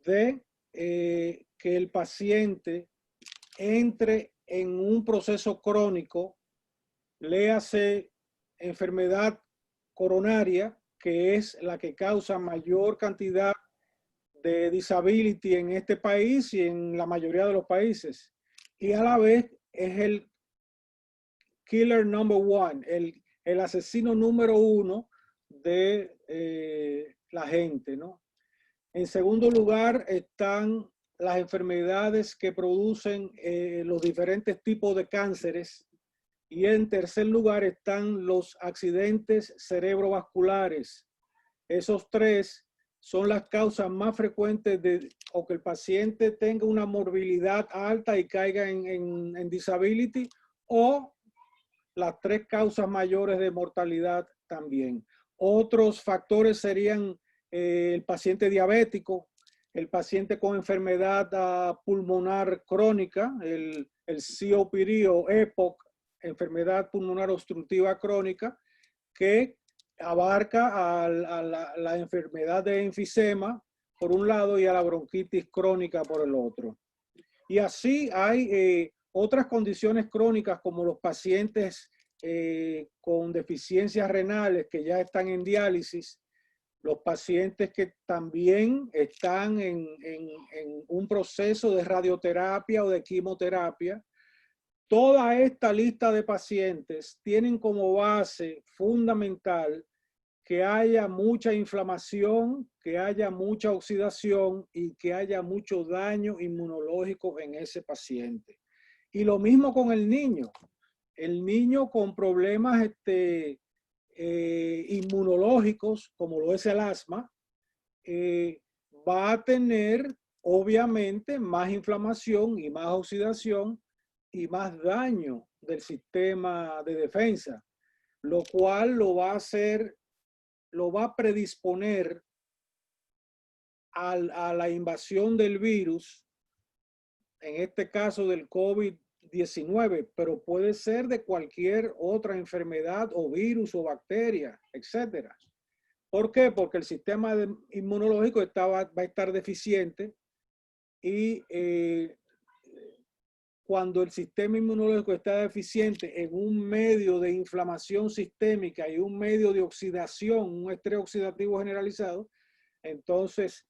de que el paciente entre en un proceso crónico, léase enfermedad coronaria, que es la que causa mayor cantidad de disability en este país y en la mayoría de los países. Y a la vez es el killer number 1, el asesino número 1 de la gente, ¿no? En segundo lugar están las enfermedades que producen los diferentes tipos de cánceres. Y en tercer lugar están los accidentes cerebrovasculares. Esos 3 son las causas más frecuentes de o que el paciente tenga una morbilidad alta y caiga en disability, o las 3 causas mayores de mortalidad también. Otros factores serían el paciente diabético, el paciente con enfermedad pulmonar crónica, el COPD o EPOC, enfermedad pulmonar obstructiva crónica, que abarca a la enfermedad de enfisema por un lado y a la bronquitis crónica por el otro. Y así hay otras condiciones crónicas como los pacientes con deficiencias renales que ya están en diálisis, los pacientes que también están en un proceso de radioterapia o de quimioterapia. Toda esta lista de pacientes tienen como base fundamental que haya mucha inflamación, que haya mucha oxidación y que haya mucho daño inmunológico en ese paciente. Y lo mismo con el niño. El niño con problemas inmunológicos, como lo es el asma, va a tener obviamente más inflamación y más oxidación y más daño del sistema de defensa, lo cual lo va a predisponer a la invasión del virus, en este caso del COVID-19, pero puede ser de cualquier otra enfermedad o virus o bacteria, etcétera. ¿Por qué? Porque el sistema inmunológico va a estar deficiente y cuando el sistema inmunológico está deficiente en un medio de inflamación sistémica y un medio de oxidación, un estrés oxidativo generalizado, entonces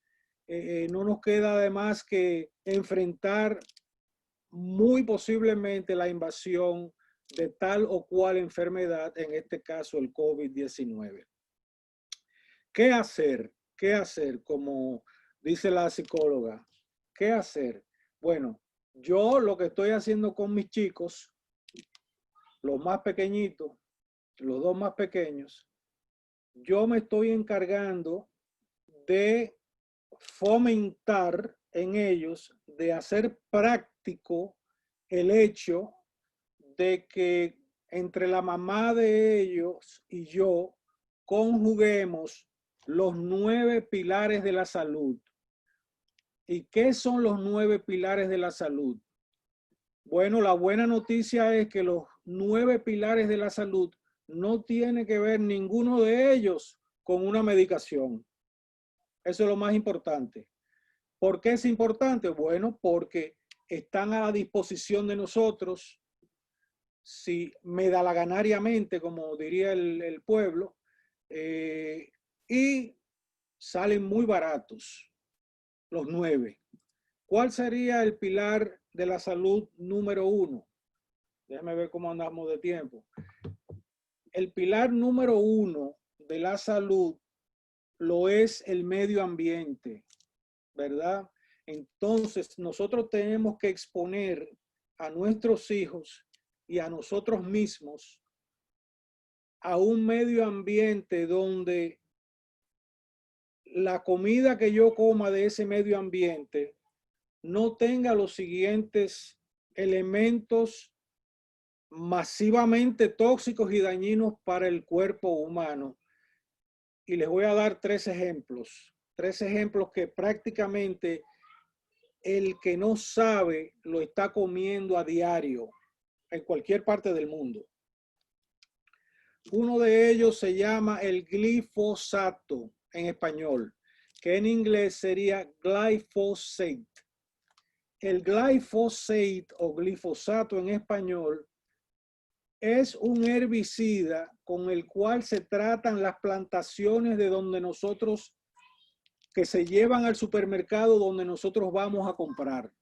no nos queda además que enfrentar muy posiblemente la invasión de tal o cual enfermedad, en este caso el COVID-19. ¿Qué hacer? ¿Qué hacer? Como dice la psicóloga, ¿qué hacer? Bueno, yo lo que estoy haciendo con mis chicos, los más pequeñitos, los dos más pequeños, yo me estoy encargando de fomentar en ellos, de hacer práctico el hecho de que entre la mamá de ellos y yo conjuguemos los 9 pilares de la salud. ¿Y qué son los 9 pilares de la salud? Bueno, la buena noticia es que los 9 pilares de la salud no tiene que ver ninguno de ellos con una medicación. Eso es lo más importante. ¿Por qué es importante? Bueno, porque están a la disposición de nosotros, si medalaganariamente, como diría el pueblo, y salen muy baratos, los 9. ¿Cuál sería el pilar de la salud número 1? Déjame ver cómo andamos de tiempo. El pilar número 1 de la salud lo es el medio ambiente, ¿verdad? Entonces, nosotros tenemos que exponer a nuestros hijos y a nosotros mismos a un medio ambiente donde la comida que yo coma de ese medio ambiente no tenga los siguientes elementos masivamente tóxicos y dañinos para el cuerpo humano. Y les voy a dar 3 ejemplos. 3 ejemplos que prácticamente el que no sabe lo está comiendo a diario en cualquier parte del mundo. Uno de ellos se llama el glifosato en español, que en inglés sería glyphosate. El glyphosate o glifosato en español es un herbicida con el cual se tratan las plantaciones de donde nosotros, que se llevan al supermercado donde nosotros vamos a comprar.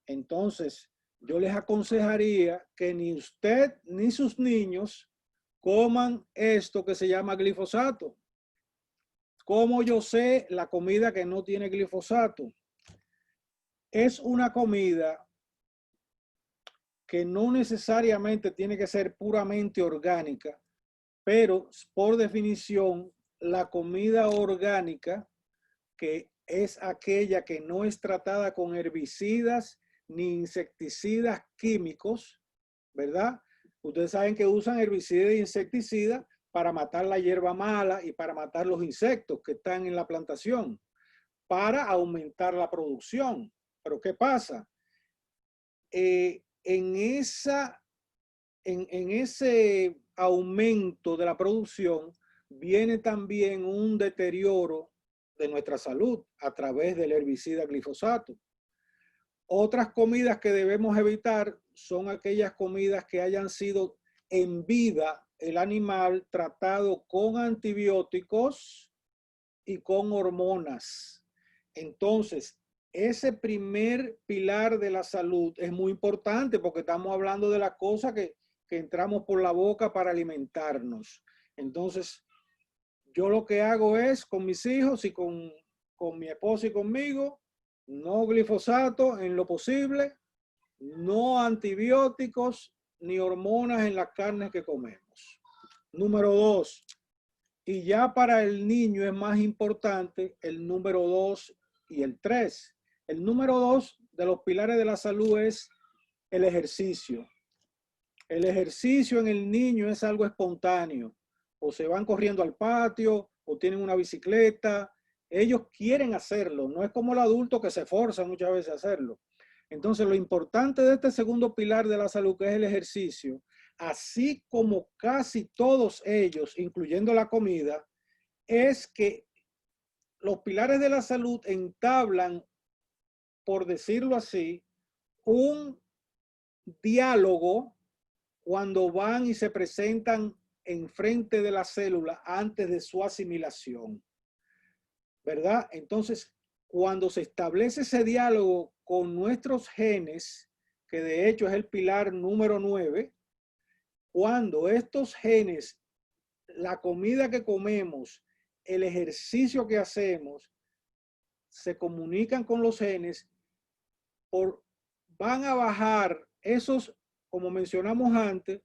Entonces, yo les aconsejaría que ni usted ni sus niños coman esto que se llama glifosato. ¿Cómo yo sé la comida que no tiene glifosato? Es una comida que no necesariamente tiene que ser puramente orgánica, pero por definición, la comida orgánica, que es aquella que no es tratada con herbicidas ni insecticidas químicos, ¿verdad? Ustedes saben que usan herbicidas e insecticidas para matar la hierba mala y para matar los insectos que están en la plantación, para aumentar la producción. Pero ¿qué pasa? En ese aumento de la producción viene también un deterioro de nuestra salud a través del herbicida glifosato. Otras comidas que debemos evitar son aquellas comidas que hayan sido en vida el animal tratado con antibióticos y con hormonas. Entonces, ese primer pilar de la salud es muy importante porque estamos hablando de las cosas que entramos por la boca para alimentarnos. Entonces, yo lo que hago es con mis hijos y con mi esposa y conmigo, no glifosato en lo posible, no antibióticos ni hormonas en las carnes que comemos. Número 2, y ya para el niño es más importante el número 2 y el 3. El número 2 de los pilares de la salud es el ejercicio. El ejercicio en el niño es algo espontáneo. O se van corriendo al patio, o tienen una bicicleta. Ellos quieren hacerlo. No es como el adulto que se esfuerza muchas veces a hacerlo. Entonces, lo importante de este segundo pilar de la salud, que es el ejercicio, así como casi todos ellos, incluyendo la comida, es que los pilares de la salud entablan, por decirlo así, un diálogo cuando van y se presentan enfrente de la célula antes de su asimilación, ¿verdad? Entonces, cuando se establece ese diálogo con nuestros genes, que de hecho es el pilar número 9, cuando estos genes, la comida que comemos, el ejercicio que hacemos, se comunican con los genes, van a bajar esos, como mencionamos antes,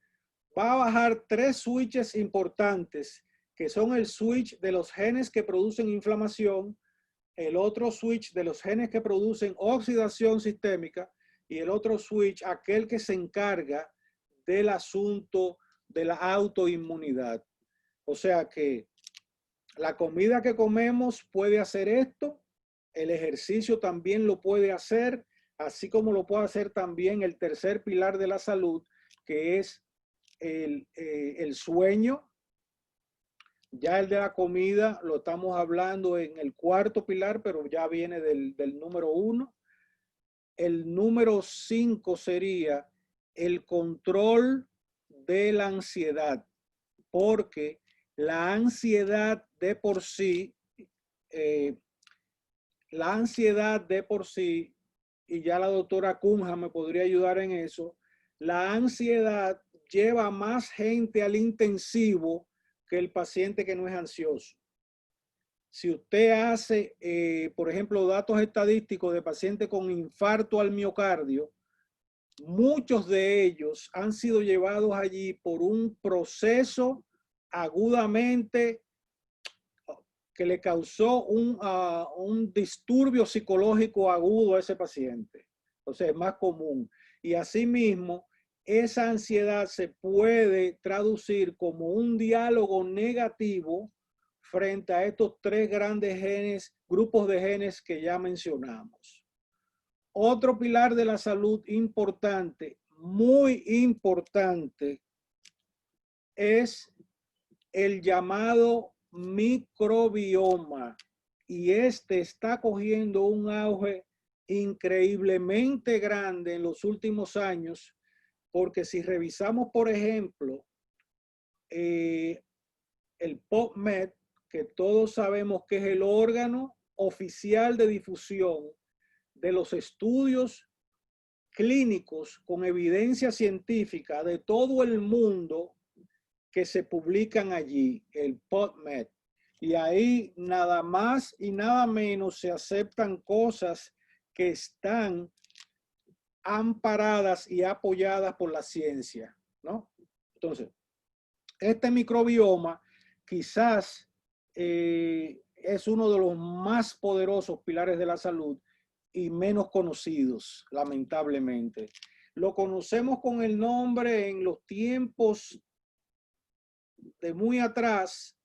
va a bajar 3 switches importantes, que son el switch de los genes que producen inflamación, el otro switch de los genes que producen oxidación sistémica y el otro switch, aquel que se encarga del asunto de la autoinmunidad. O sea que la comida que comemos puede hacer esto, el ejercicio también lo puede hacer, así como lo puede hacer también el tercer pilar de la salud, que es el sueño. Ya el de la comida lo estamos hablando en el cuarto pilar, pero ya viene del número 1. El número 5 sería el control de la ansiedad, porque la ansiedad de por sí, y ya la doctora Cunha me podría ayudar en eso, la ansiedad lleva más gente al intensivo que el paciente que no es ansioso. Si usted hace, por ejemplo, datos estadísticos de pacientes con infarto al miocardio, muchos de ellos han sido llevados allí por un proceso agudamente que le causó un disturbio psicológico agudo a ese paciente. O sea, es más común. Y asimismo, esa ansiedad se puede traducir como un diálogo negativo frente a estos 3 grandes genes, grupos de genes que ya mencionamos. Otro pilar de la salud importante, muy importante, es el llamado microbioma, y este está cogiendo un auge increíblemente grande en los últimos años, porque si revisamos, por ejemplo, el PubMed, que todos sabemos que es el órgano oficial de difusión de los estudios clínicos con evidencia científica de todo el mundo que se publican allí, el PubMed. Y ahí nada más y nada menos se aceptan cosas que están amparadas y apoyadas por la ciencia, ¿no? Entonces, este microbioma quizás es uno de los más poderosos pilares de la salud y menos conocidos, lamentablemente. Lo conocemos con el nombre en los tiempos de muy atrás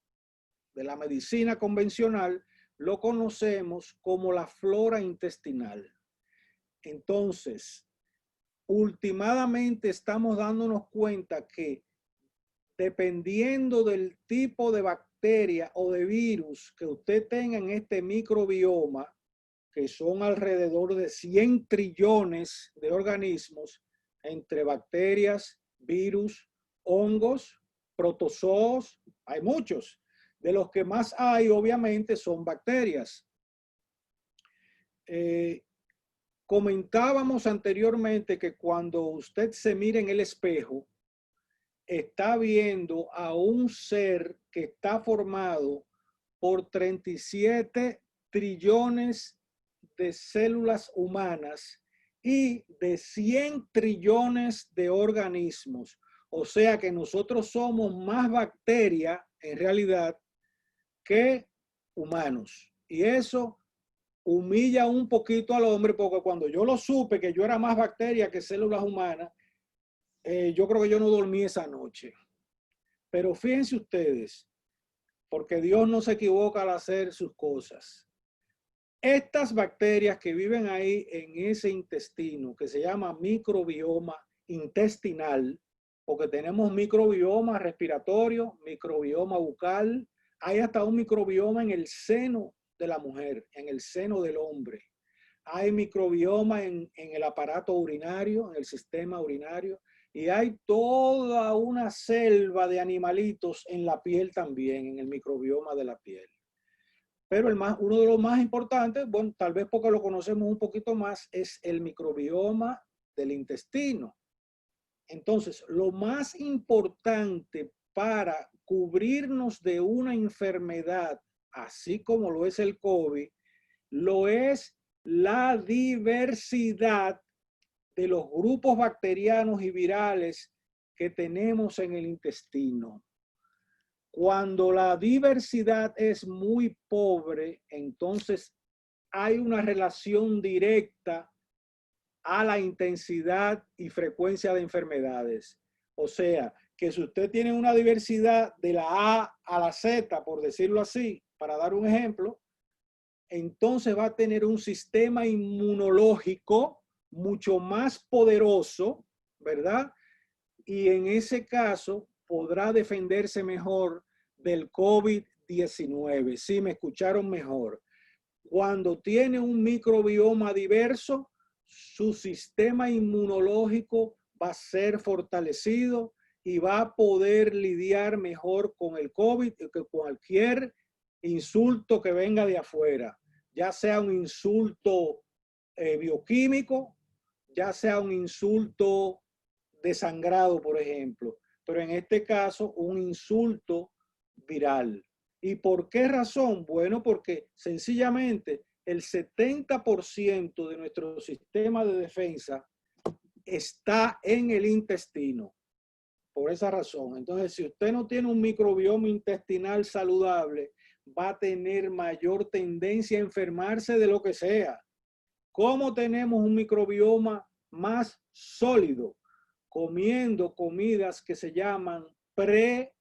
de la medicina convencional, lo conocemos como la flora intestinal. Entonces, últimamente estamos dándonos cuenta que dependiendo del tipo de bacteria o de virus que usted tenga en este microbioma, que son alrededor de 100 trillones de organismos, entre bacterias, virus, hongos, protozoos, hay muchos. De los que más hay, obviamente, son bacterias. Comentábamos anteriormente que cuando usted se mira en el espejo, está viendo a un ser que está formado por 37 trillones de células humanas y de 100 trillones de organismos. O sea que nosotros somos más bacteria, en realidad, que humanos. Y eso humilla un poquito al hombre, porque cuando yo lo supe que yo era más bacteria que células humanas, yo creo que yo no dormí esa noche. Pero fíjense ustedes, porque Dios no se equivoca al hacer sus cosas. Estas bacterias que viven ahí en ese intestino, que se llama microbioma intestinal, porque tenemos microbioma respiratorio, microbioma bucal, hay hasta un microbioma en el seno de la mujer, en el seno del hombre. hay microbioma en el aparato urinario, en el sistema urinario, y hay toda una selva de animalitos en la piel también, en el microbioma de la piel. Pero uno de los más importantes, bueno, tal vez porque lo conocemos un poquito más, es el microbioma del intestino. Entonces, lo más importante para cubrirnos de una enfermedad, así como lo es el COVID, lo es la diversidad de los grupos bacterianos y virales que tenemos en el intestino. Cuando la diversidad es muy pobre, entonces hay una relación directa a la intensidad y frecuencia de enfermedades. O sea, que si usted tiene una diversidad de la A a la Z, por decirlo así, para dar un ejemplo, entonces va a tener un sistema inmunológico mucho más poderoso, ¿verdad? Y en ese caso podrá defenderse mejor del COVID-19. Sí, me escucharon mejor. Cuando tiene un microbioma diverso, su sistema inmunológico va a ser fortalecido y va a poder lidiar mejor con el COVID que cualquier insulto que venga de afuera, ya sea un insulto bioquímico, ya sea un insulto de sangrado, por ejemplo, pero en este caso un insulto viral. ¿Y por qué razón? Bueno, porque sencillamente el 70% de nuestro sistema de defensa está en el intestino. Por esa razón. Entonces, si usted no tiene un microbioma intestinal saludable, va a tener mayor tendencia a enfermarse de lo que sea. ¿Cómo tenemos un microbioma más sólido? Comiendo comidas que se llaman PRE,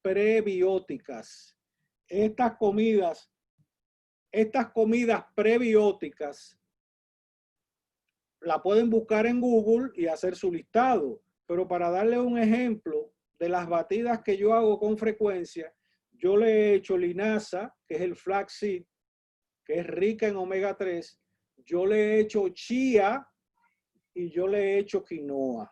prebióticas. Estas comidas prebióticas la pueden buscar en Google y hacer su listado. Pero para darle un ejemplo de las batidas que yo hago con frecuencia, yo le he hecho linaza, que es el flaxseed, que es rica en omega 3. Yo le he hecho chía y yo le he hecho quinoa.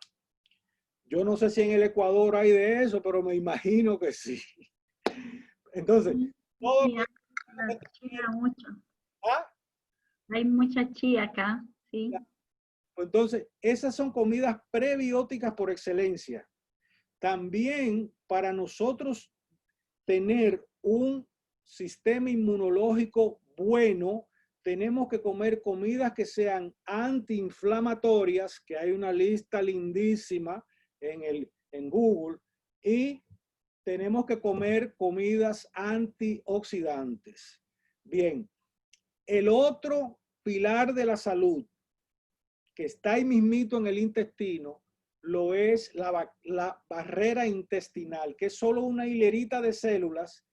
Yo no sé si en el Ecuador hay de eso, pero me imagino que sí. Entonces, todo Sí, chía mucho. ¿Ah? Hay mucha chía acá, sí. Entonces, esas son comidas prebióticas por excelencia. También para nosotros tener un sistema inmunológico bueno, tenemos que comer comidas que sean antiinflamatorias, que hay una lista lindísima en Google, y tenemos que comer comidas antioxidantes. Bien, el otro pilar de la salud que está ahí mismito en el intestino, lo es la barrera intestinal, que es solo una hilerita de células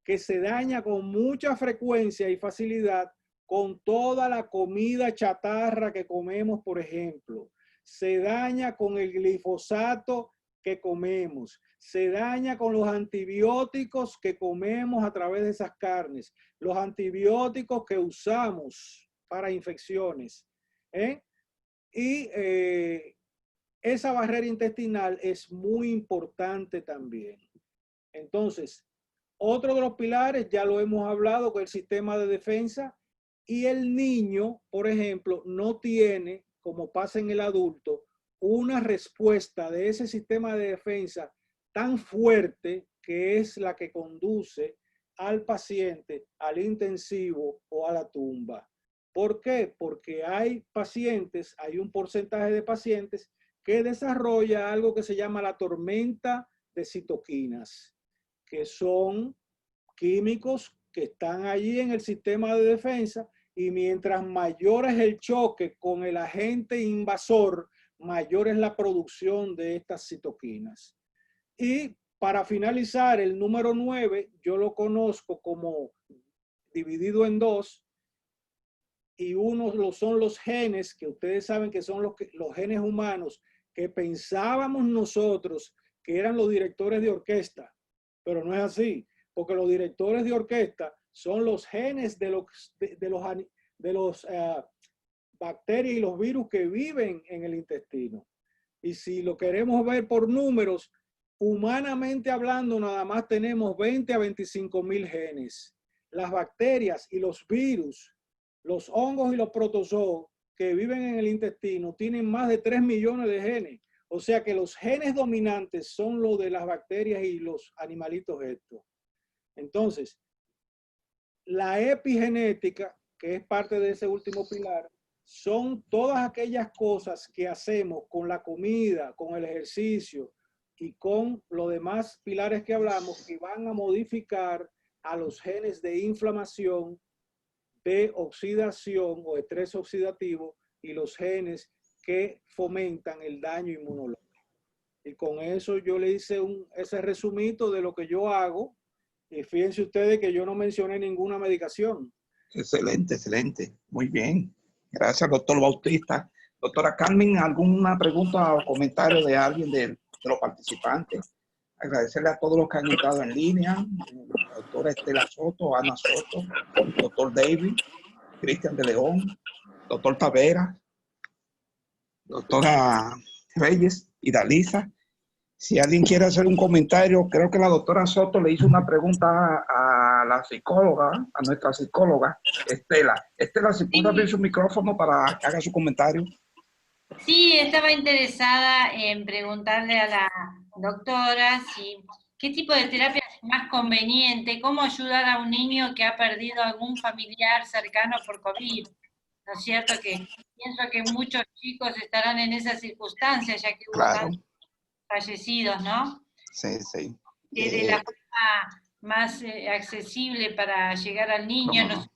que se daña con mucha frecuencia y facilidad con toda la comida chatarra que comemos, por ejemplo. Se daña con el glifosato que comemos. Se daña con los antibióticos que comemos a través de esas carnes. Los antibióticos que usamos para infecciones. Y esa barrera intestinal es muy importante también. Entonces, otro de los pilares, ya lo hemos hablado, con el sistema de defensa, y el niño, por ejemplo, no tiene, como pasa en el adulto, una respuesta de ese sistema de defensa tan fuerte que es la que conduce al paciente al intensivo o a la tumba. ¿Por qué? Porque hay pacientes, hay un porcentaje de pacientes que desarrolla algo que se llama la tormenta de citoquinas, que son químicos que están allí en el sistema de defensa, y mientras mayor es el choque con el agente invasor, mayor es la producción de estas citoquinas. Y para finalizar, el número 9, yo lo conozco como dividido en dos, y uno son los genes, que ustedes saben que son los genes humanos, que pensábamos nosotros que eran los directores de orquesta, pero no es así, porque los directores de orquesta son los genes de de los bacterias y los virus que viven en el intestino. Y si lo queremos ver por números, humanamente hablando, nada más tenemos 20 a 25.000 genes. Las bacterias y los virus, los hongos y los protozoos que viven en el intestino tienen más de 3 millones de genes. O sea que los genes dominantes son los de las bacterias y los animalitos estos. Entonces, la epigenética, que es parte de ese último pilar, son todas aquellas cosas que hacemos con la comida, con el ejercicio y con los demás pilares que hablamos, que van a modificar a los genes de inflamación, de oxidación o estrés oxidativo y los genes que fomentan el daño inmunológico. Y con eso yo le hice ese resumito de lo que yo hago. Y fíjense ustedes que yo no mencioné ninguna medicación. Excelente, excelente. Muy bien. Gracias, doctor Bautista. Doctora Carmen, ¿alguna pregunta o comentario de alguien de los participantes? Agradecerle a todos los que han entrado en línea. La doctora Estela Soto, Ana Soto, doctor David, Cristian de León, doctor Tavera, doctora Reyes y Dalisa. Si alguien quiere hacer un comentario, creo que la doctora Soto le hizo una pregunta a la psicóloga, a nuestra psicóloga, Estela. Estela, si puede abrir su micrófono para que haga su comentario. Sí, estaba interesada en preguntarle a la doctora qué tipo de terapia es más conveniente, cómo ayudar a un niño que ha perdido algún familiar cercano por COVID. ¿No es cierto? Que pienso que muchos chicos estarán en esas circunstancias, ya que hubo tantos fallecidos, ¿no? Sí, sí. De la forma más accesible para llegar al niño, no sé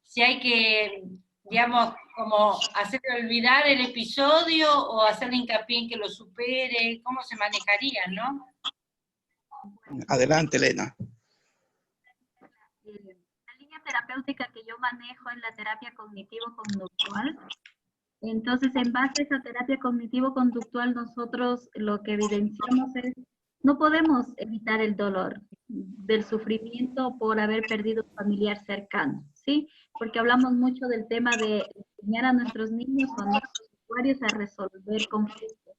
si hay que, digamos, como hacerle olvidar el episodio o hacerle hincapié en que lo supere, cómo se manejaría, ¿no? Adelante, Elena. La línea terapéutica que yo manejo es la terapia cognitivo-conductual. Entonces, en base a esa terapia cognitivo-conductual, nosotros lo que evidenciamos es, no podemos evitar el dolor del sufrimiento por haber perdido un familiar cercano, ¿sí? Porque hablamos mucho del tema de enseñar a nuestros niños o a nuestros usuarios a resolver conflictos.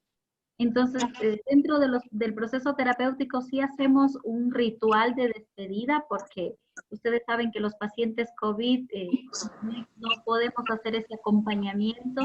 Entonces, dentro del proceso terapéutico sí hacemos un ritual de despedida porque ustedes saben que los pacientes COVID no podemos hacer ese acompañamiento,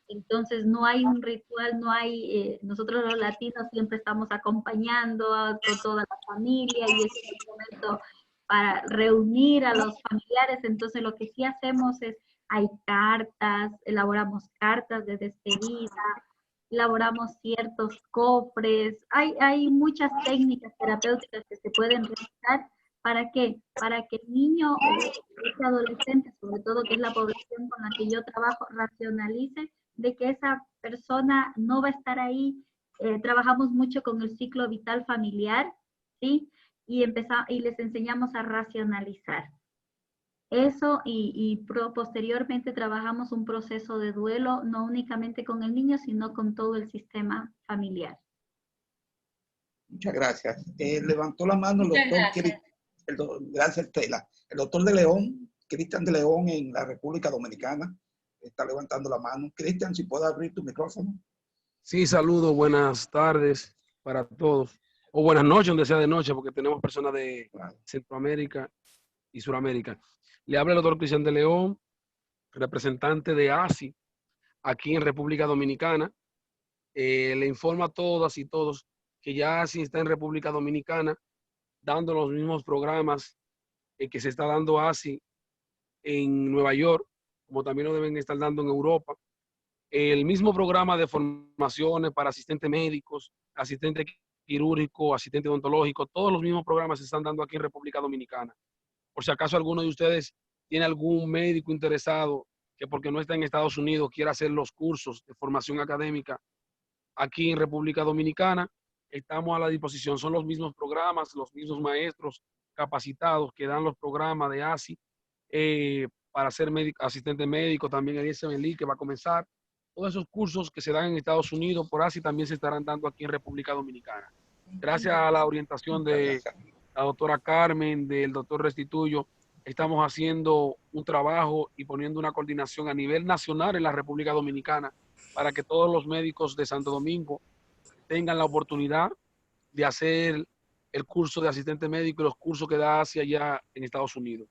entonces no hay un ritual, no hay, nosotros los latinos siempre estamos acompañando a toda la familia y es un momento para reunir a los familiares, entonces lo que sí hacemos es, hay cartas, elaboramos cartas de despedida, elaboramos ciertos cofres, hay muchas técnicas terapéuticas que se pueden realizar. ¿Para qué? Para que el niño o ese adolescente, sobre todo que es la población con la que yo trabajo, racionalice de que esa persona no va a estar ahí. Trabajamos mucho con el ciclo vital familiar, ¿sí? Y les enseñamos a racionalizar. Eso y posteriormente trabajamos un proceso de duelo, no únicamente con el niño, sino con todo el sistema familiar. Muchas gracias. Levantó la mano el doctor, gracias Estela. El doctor de León, Cristian de León en la República Dominicana, está levantando la mano. Cristian, si puedes abrir tu micrófono. Sí, saludos, buenas tardes para todos. O buenas noches, donde sea de noche, porque tenemos personas de Centroamérica y Suramérica. Le habla el doctor Cristian de León, representante de ASI, aquí en República Dominicana. Le informo a todas y todos que ya ASI está en República Dominicana, dando los mismos programas que se está dando ASI en Nueva York, como también lo deben estar dando en Europa. El mismo programa de formaciones para asistentes médicos, asistentes quirúrgicos, asistentes odontológicos, todos los mismos programas se están dando aquí en República Dominicana. Por si acaso alguno de ustedes tiene algún médico interesado que porque no está en Estados Unidos quiera hacer los cursos de formación académica aquí en República Dominicana, estamos a la disposición. Son los mismos programas, los mismos maestros capacitados que dan los programas de ASI para ser asistente médico, también el ISMLI que va a comenzar. Todos esos cursos que se dan en Estados Unidos por ASI también se estarán dando aquí en República Dominicana. Gracias a la orientación de la doctora Carmen, del doctor Restituyo, estamos haciendo un trabajo y poniendo una coordinación a nivel nacional en la República Dominicana para que todos los médicos de Santo Domingo tengan la oportunidad de hacer el curso de asistente médico y los cursos que da hacia allá en Estados Unidos.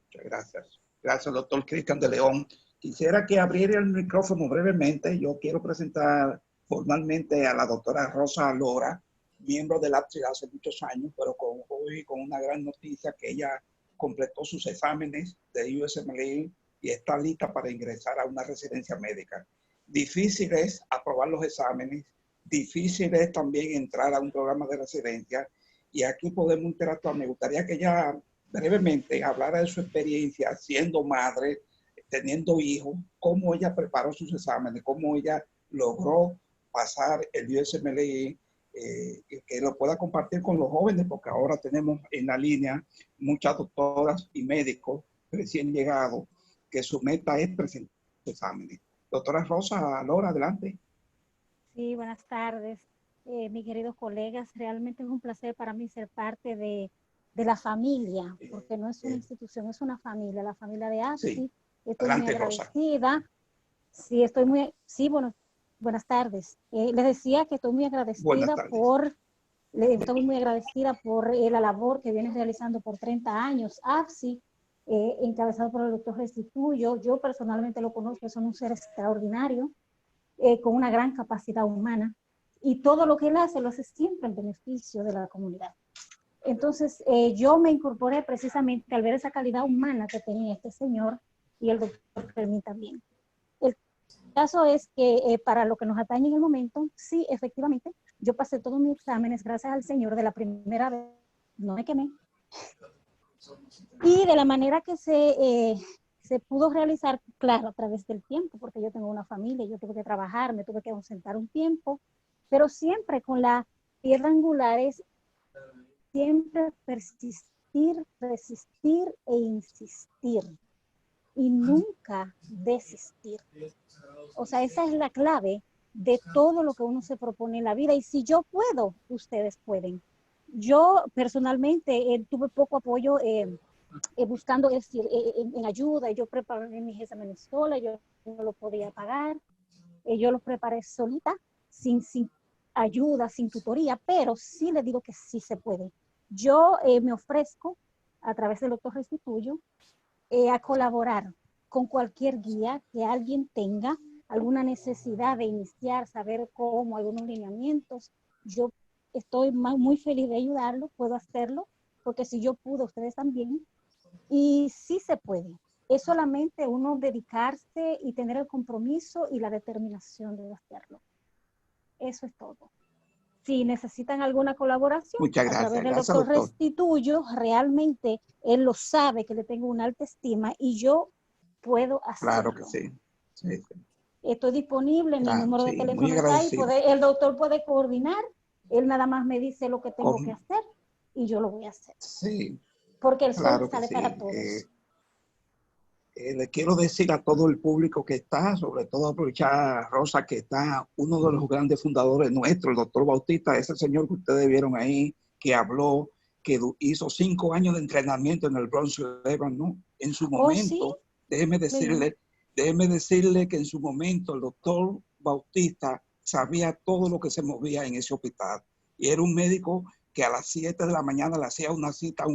Muchas gracias. Gracias, doctor Cristian de León. Quisiera que abriera el micrófono brevemente. Yo quiero presentar formalmente a la doctora Rosa Lora, miembro del APSI hace muchos años, pero hoy con una gran noticia que ella completó sus exámenes de USMLE y está lista para ingresar a una residencia médica. Difícil es aprobar los exámenes, difícil es también entrar a un programa de residencia, y aquí podemos interactuar. Me gustaría que ella brevemente hablara de su experiencia siendo madre, teniendo hijos, cómo ella preparó sus exámenes, cómo ella logró pasar el USMLE, y que lo pueda compartir con los jóvenes, porque ahora tenemos en la línea muchas doctoras y médicos recién llegados que su meta es presentar exámenes. Doctora Rosa Lora, adelante. Sí, buenas tardes, mis queridos colegas. Realmente es un placer para mí ser parte de la familia, porque no es una institución, es una familia, la familia de APSI. Sí. Estoy Adelante, muy agradecida. Rosa. Sí, buenas tardes. Les decía que estoy muy agradecida por la labor que viene realizando por 30 años APSI, encabezado por el doctor Restituyo. Yo personalmente lo conozco, es un ser extraordinario, con una gran capacidad humana, y todo lo que él hace lo hace siempre en beneficio de la comunidad. Entonces, yo me incorporé precisamente al ver esa calidad humana que tenía este señor y el doctor Fermín también. El caso es que para lo que nos atañe en el momento, sí, efectivamente, yo pasé todos mis exámenes gracias al señor de la primera vez, no me quemé. Y de la manera que se pudo realizar, claro, a través del tiempo, porque yo tengo una familia, yo tuve que trabajar, me tuve que ausentar un tiempo, pero siempre con la piedra angular es siempre persistir, resistir e insistir, y nunca desistir. O sea, esa es la clave de todo lo que uno se propone en la vida. Y si yo puedo, ustedes pueden. Yo personalmente tuve poco apoyo buscando en ayuda. Yo preparé mis exámenes sola, yo no lo podía pagar. Yo los preparé solita, sin ayuda, sin tutoría, pero sí les digo que sí se puede. Yo me ofrezco, a través del doctor Restituyo, a colaborar con cualquier guía que alguien tenga alguna necesidad de iniciar, saber cómo, algunos lineamientos. Yo estoy muy feliz de ayudarlo, puedo hacerlo, porque si yo pude, ustedes también. Y sí se puede. Es solamente uno dedicarse y tener el compromiso y la determinación de hacerlo. Eso es todo. Si necesitan alguna colaboración, muchas gracias, a través del doctor Restituyo, realmente él lo sabe, que le tengo una alta estima y yo puedo hacerlo. Claro que sí. Sí. Estoy disponible, mi número de teléfono está ahí, el doctor puede coordinar, él nada más me dice lo que tengo que hacer y yo lo voy a hacer. Sí. Porque el sol sale para todos. Le quiero decir a todo el público que está, sobre todo aprovechar a Rosa, que está uno de los grandes fundadores nuestros, el doctor Bautista, ese señor que ustedes vieron ahí, que habló, que hizo 5 años de entrenamiento en el Bronx Lebanon, ¿no? En su momento, ¿sí? déjeme decirle que en su momento el doctor Bautista sabía todo lo que se movía en ese hospital. Y era un médico que a las 7 de la mañana le hacía una cita a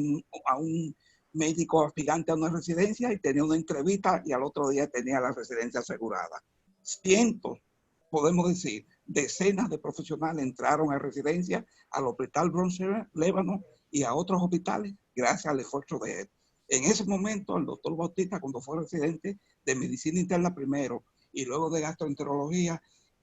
un médico aspirante a una residencia y tenía una entrevista y al otro día tenía la residencia asegurada. Cientos, podemos decir, decenas de profesionales entraron a residencia al Hospital Bronx Lebanon y a otros hospitales gracias al esfuerzo de él. En ese momento, el doctor Bautista, cuando fue residente de medicina interna primero y luego de gastroenterología,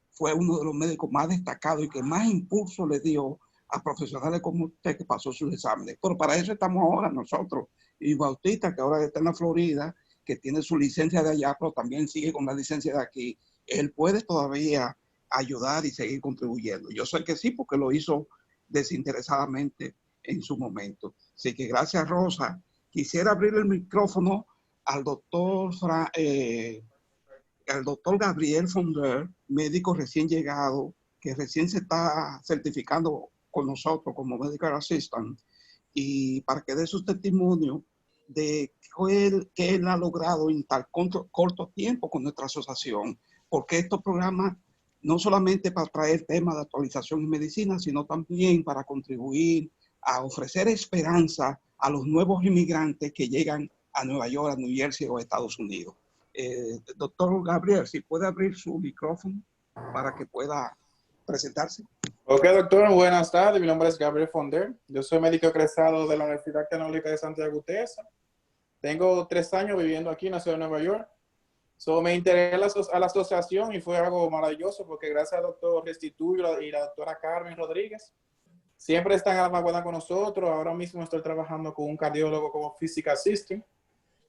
fue uno de los médicos más destacados y que más impulso le dio a profesionales como usted que pasó sus exámenes. Pero para eso estamos ahora nosotros. Y Bautista, que ahora está en la Florida, que tiene su licencia de allá, pero también sigue con la licencia de aquí, él puede todavía ayudar y seguir contribuyendo. Yo sé que sí, porque lo hizo desinteresadamente en su momento. Así que gracias, Rosa. Quisiera abrir el micrófono al doctor Gabriel Fonder, médico recién llegado, que recién se está certificando con nosotros como Medical Assistant, y para que dé su testimonio de qué él ha logrado en tan corto tiempo con nuestra asociación, porque estos programas no solamente para traer temas de actualización en medicina, sino también para contribuir a ofrecer esperanza a los nuevos inmigrantes que llegan a Nueva York, a New Jersey o a Estados Unidos. Doctor Gabriel, si puede abrir su micrófono para que pueda presentarse. Ok, doctor, buenas tardes. Mi nombre es Gabriel Fonder. Yo soy médico egresado de la Universidad Tecnológica de Santiago UTESA. Tengo 3 años viviendo aquí en la ciudad de Nueva York. Me integré a la asociación y fue algo maravilloso porque gracias al doctor Restituyo y la doctora Carmen Rodríguez, siempre están a la vanguardia con nosotros. Ahora mismo estoy trabajando con un cardiólogo como Physical Assistant.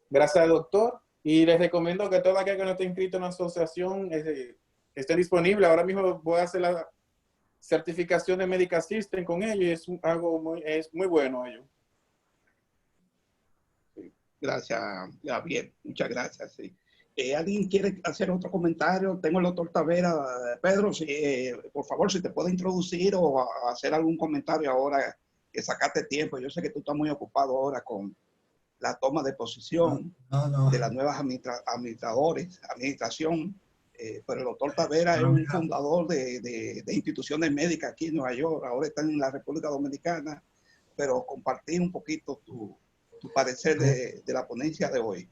Gracias al doctor. Y les recomiendo que todo aquel que no esté inscrito en la asociación esté disponible. Ahora mismo voy a hacer la certificación de Medical Assistant con ellos y es muy bueno ello. Gracias, Gabriel. Muchas gracias. Sí. ¿Alguien quiere hacer otro comentario? Tengo el doctor Tavera. Pedro, por favor, si te puede introducir o hacer algún comentario ahora que sacaste tiempo. Yo sé que tú estás muy ocupado ahora con la toma de posición de las nuevas administración. Pero el doctor Tavera es un fundador de instituciones médicas aquí en Nueva York. Ahora está en la República Dominicana. Pero compartir un poquito tu parecer de la ponencia de hoy.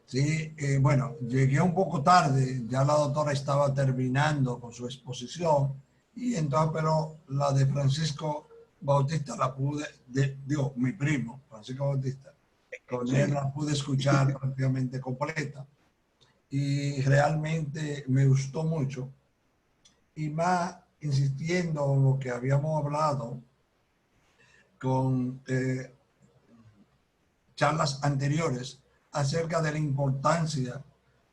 Sí, bueno, llegué un poco tarde, ya la doctora estaba terminando con su exposición, y entonces, pero la de Francisco Bautista la pude, mi primo, Francisco Bautista, con él la pude escuchar prácticamente completa, y realmente me gustó mucho, y más insistiendo en lo que habíamos hablado con charlas anteriores, acerca de la importancia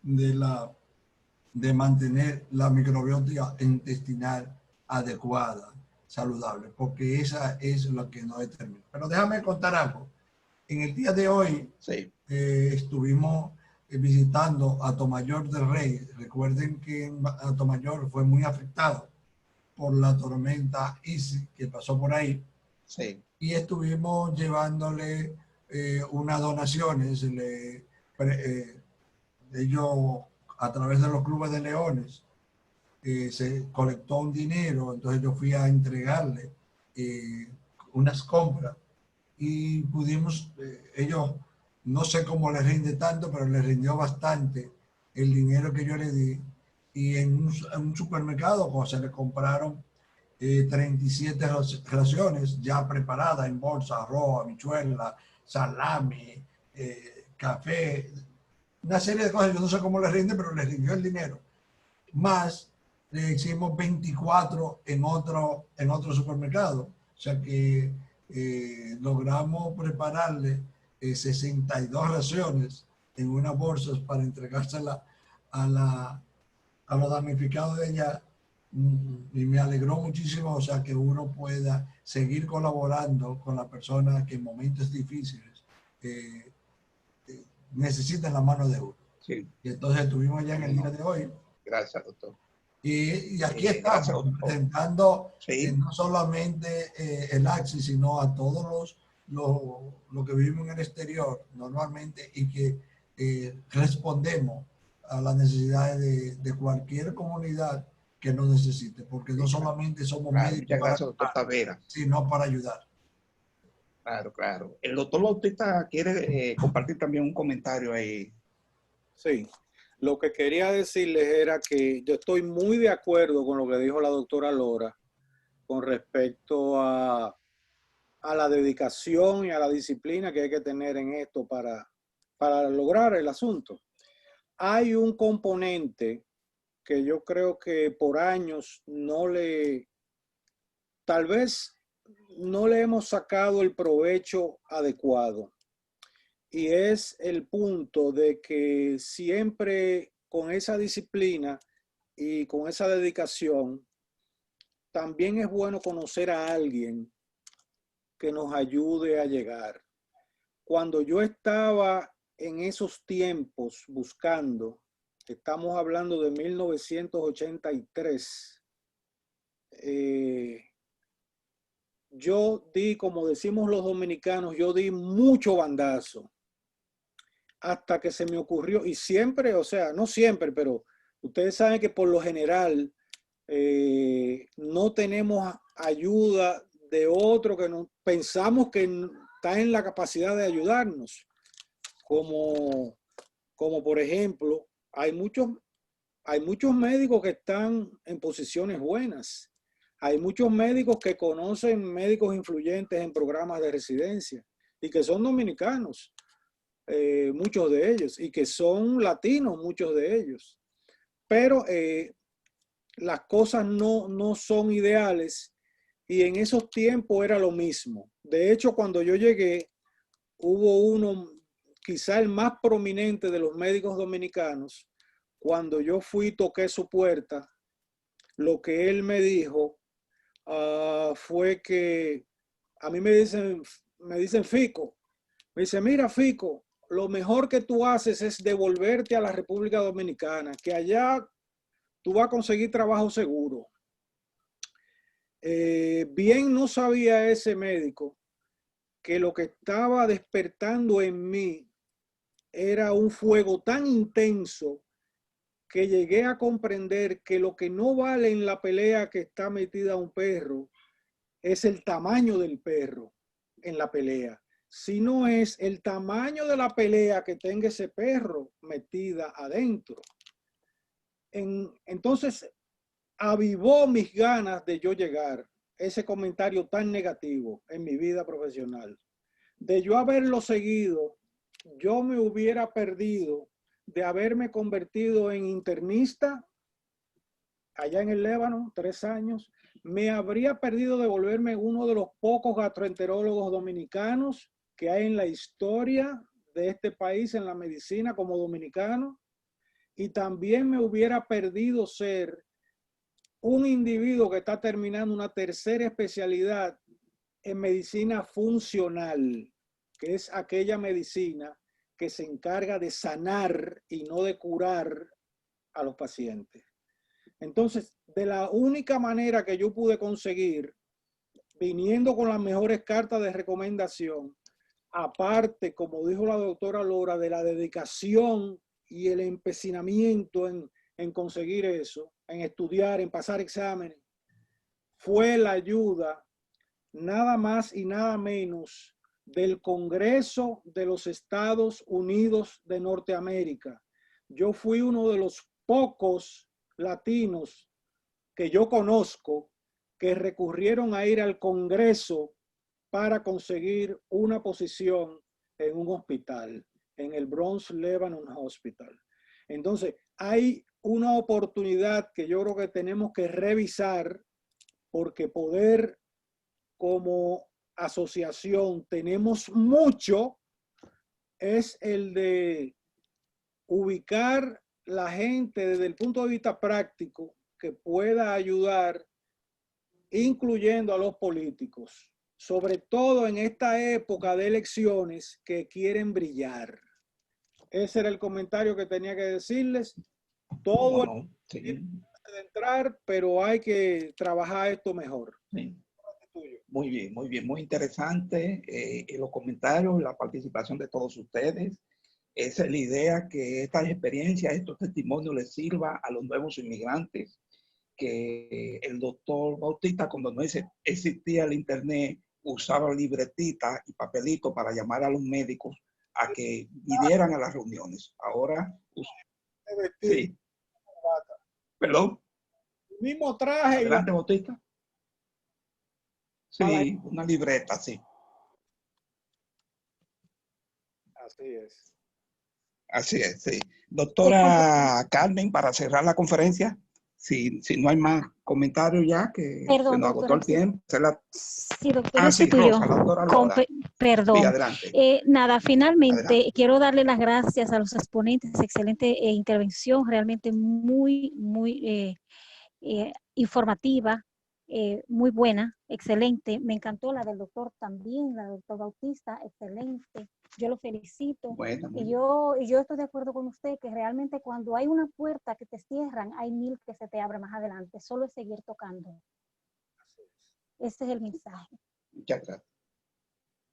de mantener la microbiota intestinal adecuada, saludable, porque esa es lo que nos determina. Pero déjame contar algo. En el día de hoy estuvimos visitando Atomayor del Rey. Recuerden que Atomayor fue muy afectado por la tormenta Isis que pasó por ahí. Sí. Y estuvimos llevándole unas donaciones. Ellos, a través de los clubes de leones, se colectó un dinero, entonces yo fui a entregarle unas compras y pudimos, ellos, no sé cómo les rinde tanto, pero les rindió bastante el dinero que yo le di, y en un supermercado, cuando se le compraron 37 raciones ya preparadas en bolsa, arroz, habichuela, salami, café, una serie de cosas. Yo no sé cómo les rinde, pero les rindió el dinero. Más le hicimos 24 en otro supermercado. O sea que logramos prepararle 62 raciones en unas bolsas para entregárselas a los damnificados de allá. Y me alegró muchísimo, o sea, que uno pueda seguir colaborando con las personas que en momentos difíciles necesitan la mano de uno. Sí. Y entonces estuvimos allá en el día de hoy. Gracias, doctor. Y aquí estamos presentando no solamente el AXI, sino a todos los que vivimos en el exterior normalmente, y que respondemos a las necesidades de cualquier comunidad que nos necesite, porque no solamente somos médicos para ayudar, sino para ayudar. Claro, claro. El doctor Bautista quiere compartir también un comentario ahí. Sí, lo que quería decirles era que yo estoy muy de acuerdo con lo que dijo la doctora Lora con respecto a la dedicación y a la disciplina que hay que tener en esto para lograr el asunto. Hay un componente que yo creo que por años tal vez no le hemos sacado el provecho adecuado. Y es el punto de que siempre con esa disciplina y con esa dedicación, también es bueno conocer a alguien que nos ayude a llegar. Cuando yo estaba en esos tiempos buscando, estamos hablando de 1983, yo di, como decimos los dominicanos, yo di mucho bandazo. hasta que se me ocurrió, y siempre, o sea, no siempre, pero ustedes saben que por lo general no tenemos ayuda de otro que no, pensamos que está en la capacidad de ayudarnos, como por ejemplo, hay muchos médicos que están en posiciones buenas. Hay muchos médicos que conocen médicos influyentes en programas de residencia y que son dominicanos, muchos de ellos, y que son latinos, muchos de ellos. Pero las cosas no son ideales y en esos tiempos era lo mismo. De hecho, cuando yo llegué, hubo uno, quizá el más prominente de los médicos dominicanos. Cuando yo fui y toqué su puerta, lo que él me dijo fue que a mí me dicen Fico, me dice, mira Fico, lo mejor que tú haces es devolverte a la República Dominicana, que allá tú vas a conseguir trabajo seguro. Bien no sabía ese médico que lo que estaba despertando en mí era un fuego tan intenso que llegué a comprender que lo que no vale en la pelea que está metida un perro es el tamaño del perro en la pelea, sino es el tamaño de la pelea que tenga ese perro metida adentro. Entonces, avivó mis ganas de yo llegar, ese comentario tan negativo en mi vida profesional. De yo haberlo seguido, yo me hubiera perdido de haberme convertido en internista allá en el Líbano, 3 años. Me habría perdido de volverme uno de los pocos gastroenterólogos dominicanos que hay en la historia de este país en la medicina como dominicano. Y también me hubiera perdido ser un individuo que está terminando una tercera especialidad en medicina funcional, que es aquella medicina que se encarga de sanar y no de curar a los pacientes. Entonces, de la única manera que yo pude conseguir, viniendo con las mejores cartas de recomendación, aparte, como dijo la doctora Lora, de la dedicación y el empecinamiento en conseguir eso, en estudiar, en pasar exámenes, fue la ayuda nada más y nada menos del Congreso de los Estados Unidos de Norteamérica. Yo fui uno de los pocos latinos que yo conozco que recurrieron a ir al Congreso para conseguir una posición en un hospital, en el Bronx Lebanon Hospital. Entonces, hay una oportunidad que yo creo que tenemos que revisar, porque poder como asociación tenemos mucho, es el de ubicar la gente desde el punto de vista práctico que pueda ayudar, incluyendo a los políticos, sobre todo en esta época de elecciones que quieren brillar. Ese era el comentario que tenía que decirles. Todo sí. de entrar, pero hay que trabajar esto mejor. Sí. Muy bien, muy interesante los comentarios, la participación de todos ustedes. Esa es la idea, que estas experiencias, estos testimonios les sirva a los nuevos inmigrantes, que el doctor Bautista, cuando no existía el internet, usaba libretita y papelito para llamar a los médicos a que vinieran a las reuniones. Ahora, sí. Perdón. El mismo traje. Adelante, Bautista. Sí, una libreta, sí. Así es. Así es, sí. Doctora Carmen, para cerrar la conferencia, si no hay más comentarios ya, que perdón, se nos agotó el tiempo. Sí, doctora, sí, Rosa, la doctora Lora. Perdón. Sí, adelante. Nada, finalmente Adelante. quiero darle las gracias a los exponentes. Excelente intervención, realmente muy informativa, muy buena, excelente. Me encantó la del doctor también, la del doctor Bautista, excelente. Yo lo felicito. Bueno, y yo estoy de acuerdo con usted que realmente cuando hay una puerta que te cierran, hay 1000 que se te abren más adelante. Solo es seguir tocando. Ese es el mensaje. Muchas gracias.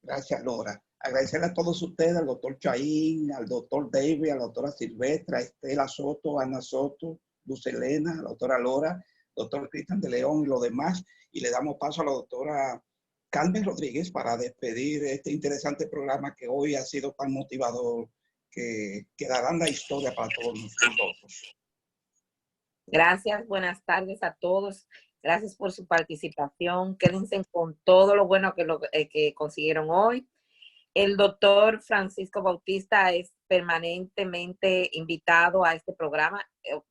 Gracias, Lora. Agradecerle a todos ustedes, al doctor Chaín, al doctor David, a la doctora Silvestra, a Estela Soto, a Ana Soto, Luz Elena, a la doctora Lora, doctor Cristian de León y los demás. Y le damos paso a la doctora Carmen Rodríguez para despedir este interesante programa que hoy ha sido tan motivador, que quedarán la historia para todos nosotros. Gracias, buenas tardes a todos. Gracias por su participación. Quédense con todo lo bueno que consiguieron hoy. El doctor Francisco Bautista es permanentemente invitado a este programa,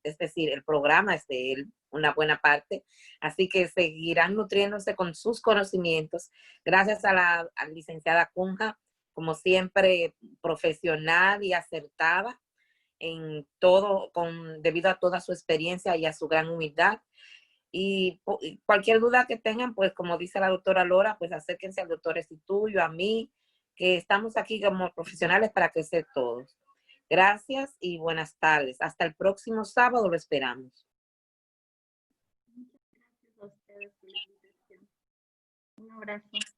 es decir, el programa es de él, una buena parte, así que seguirán nutriéndose con sus conocimientos. Gracias a la licenciada Cunha, como siempre, profesional y acertada en todo, debido a toda su experiencia y a su gran humildad. Y cualquier duda que tengan, pues como dice la doctora Lora, pues acérquense al doctor Estituyo, a mí, que estamos aquí como profesionales para crecer todos. Gracias y buenas tardes. Hasta el próximo sábado lo esperamos. Muchas gracias a ustedes por la invitación. Un abrazo.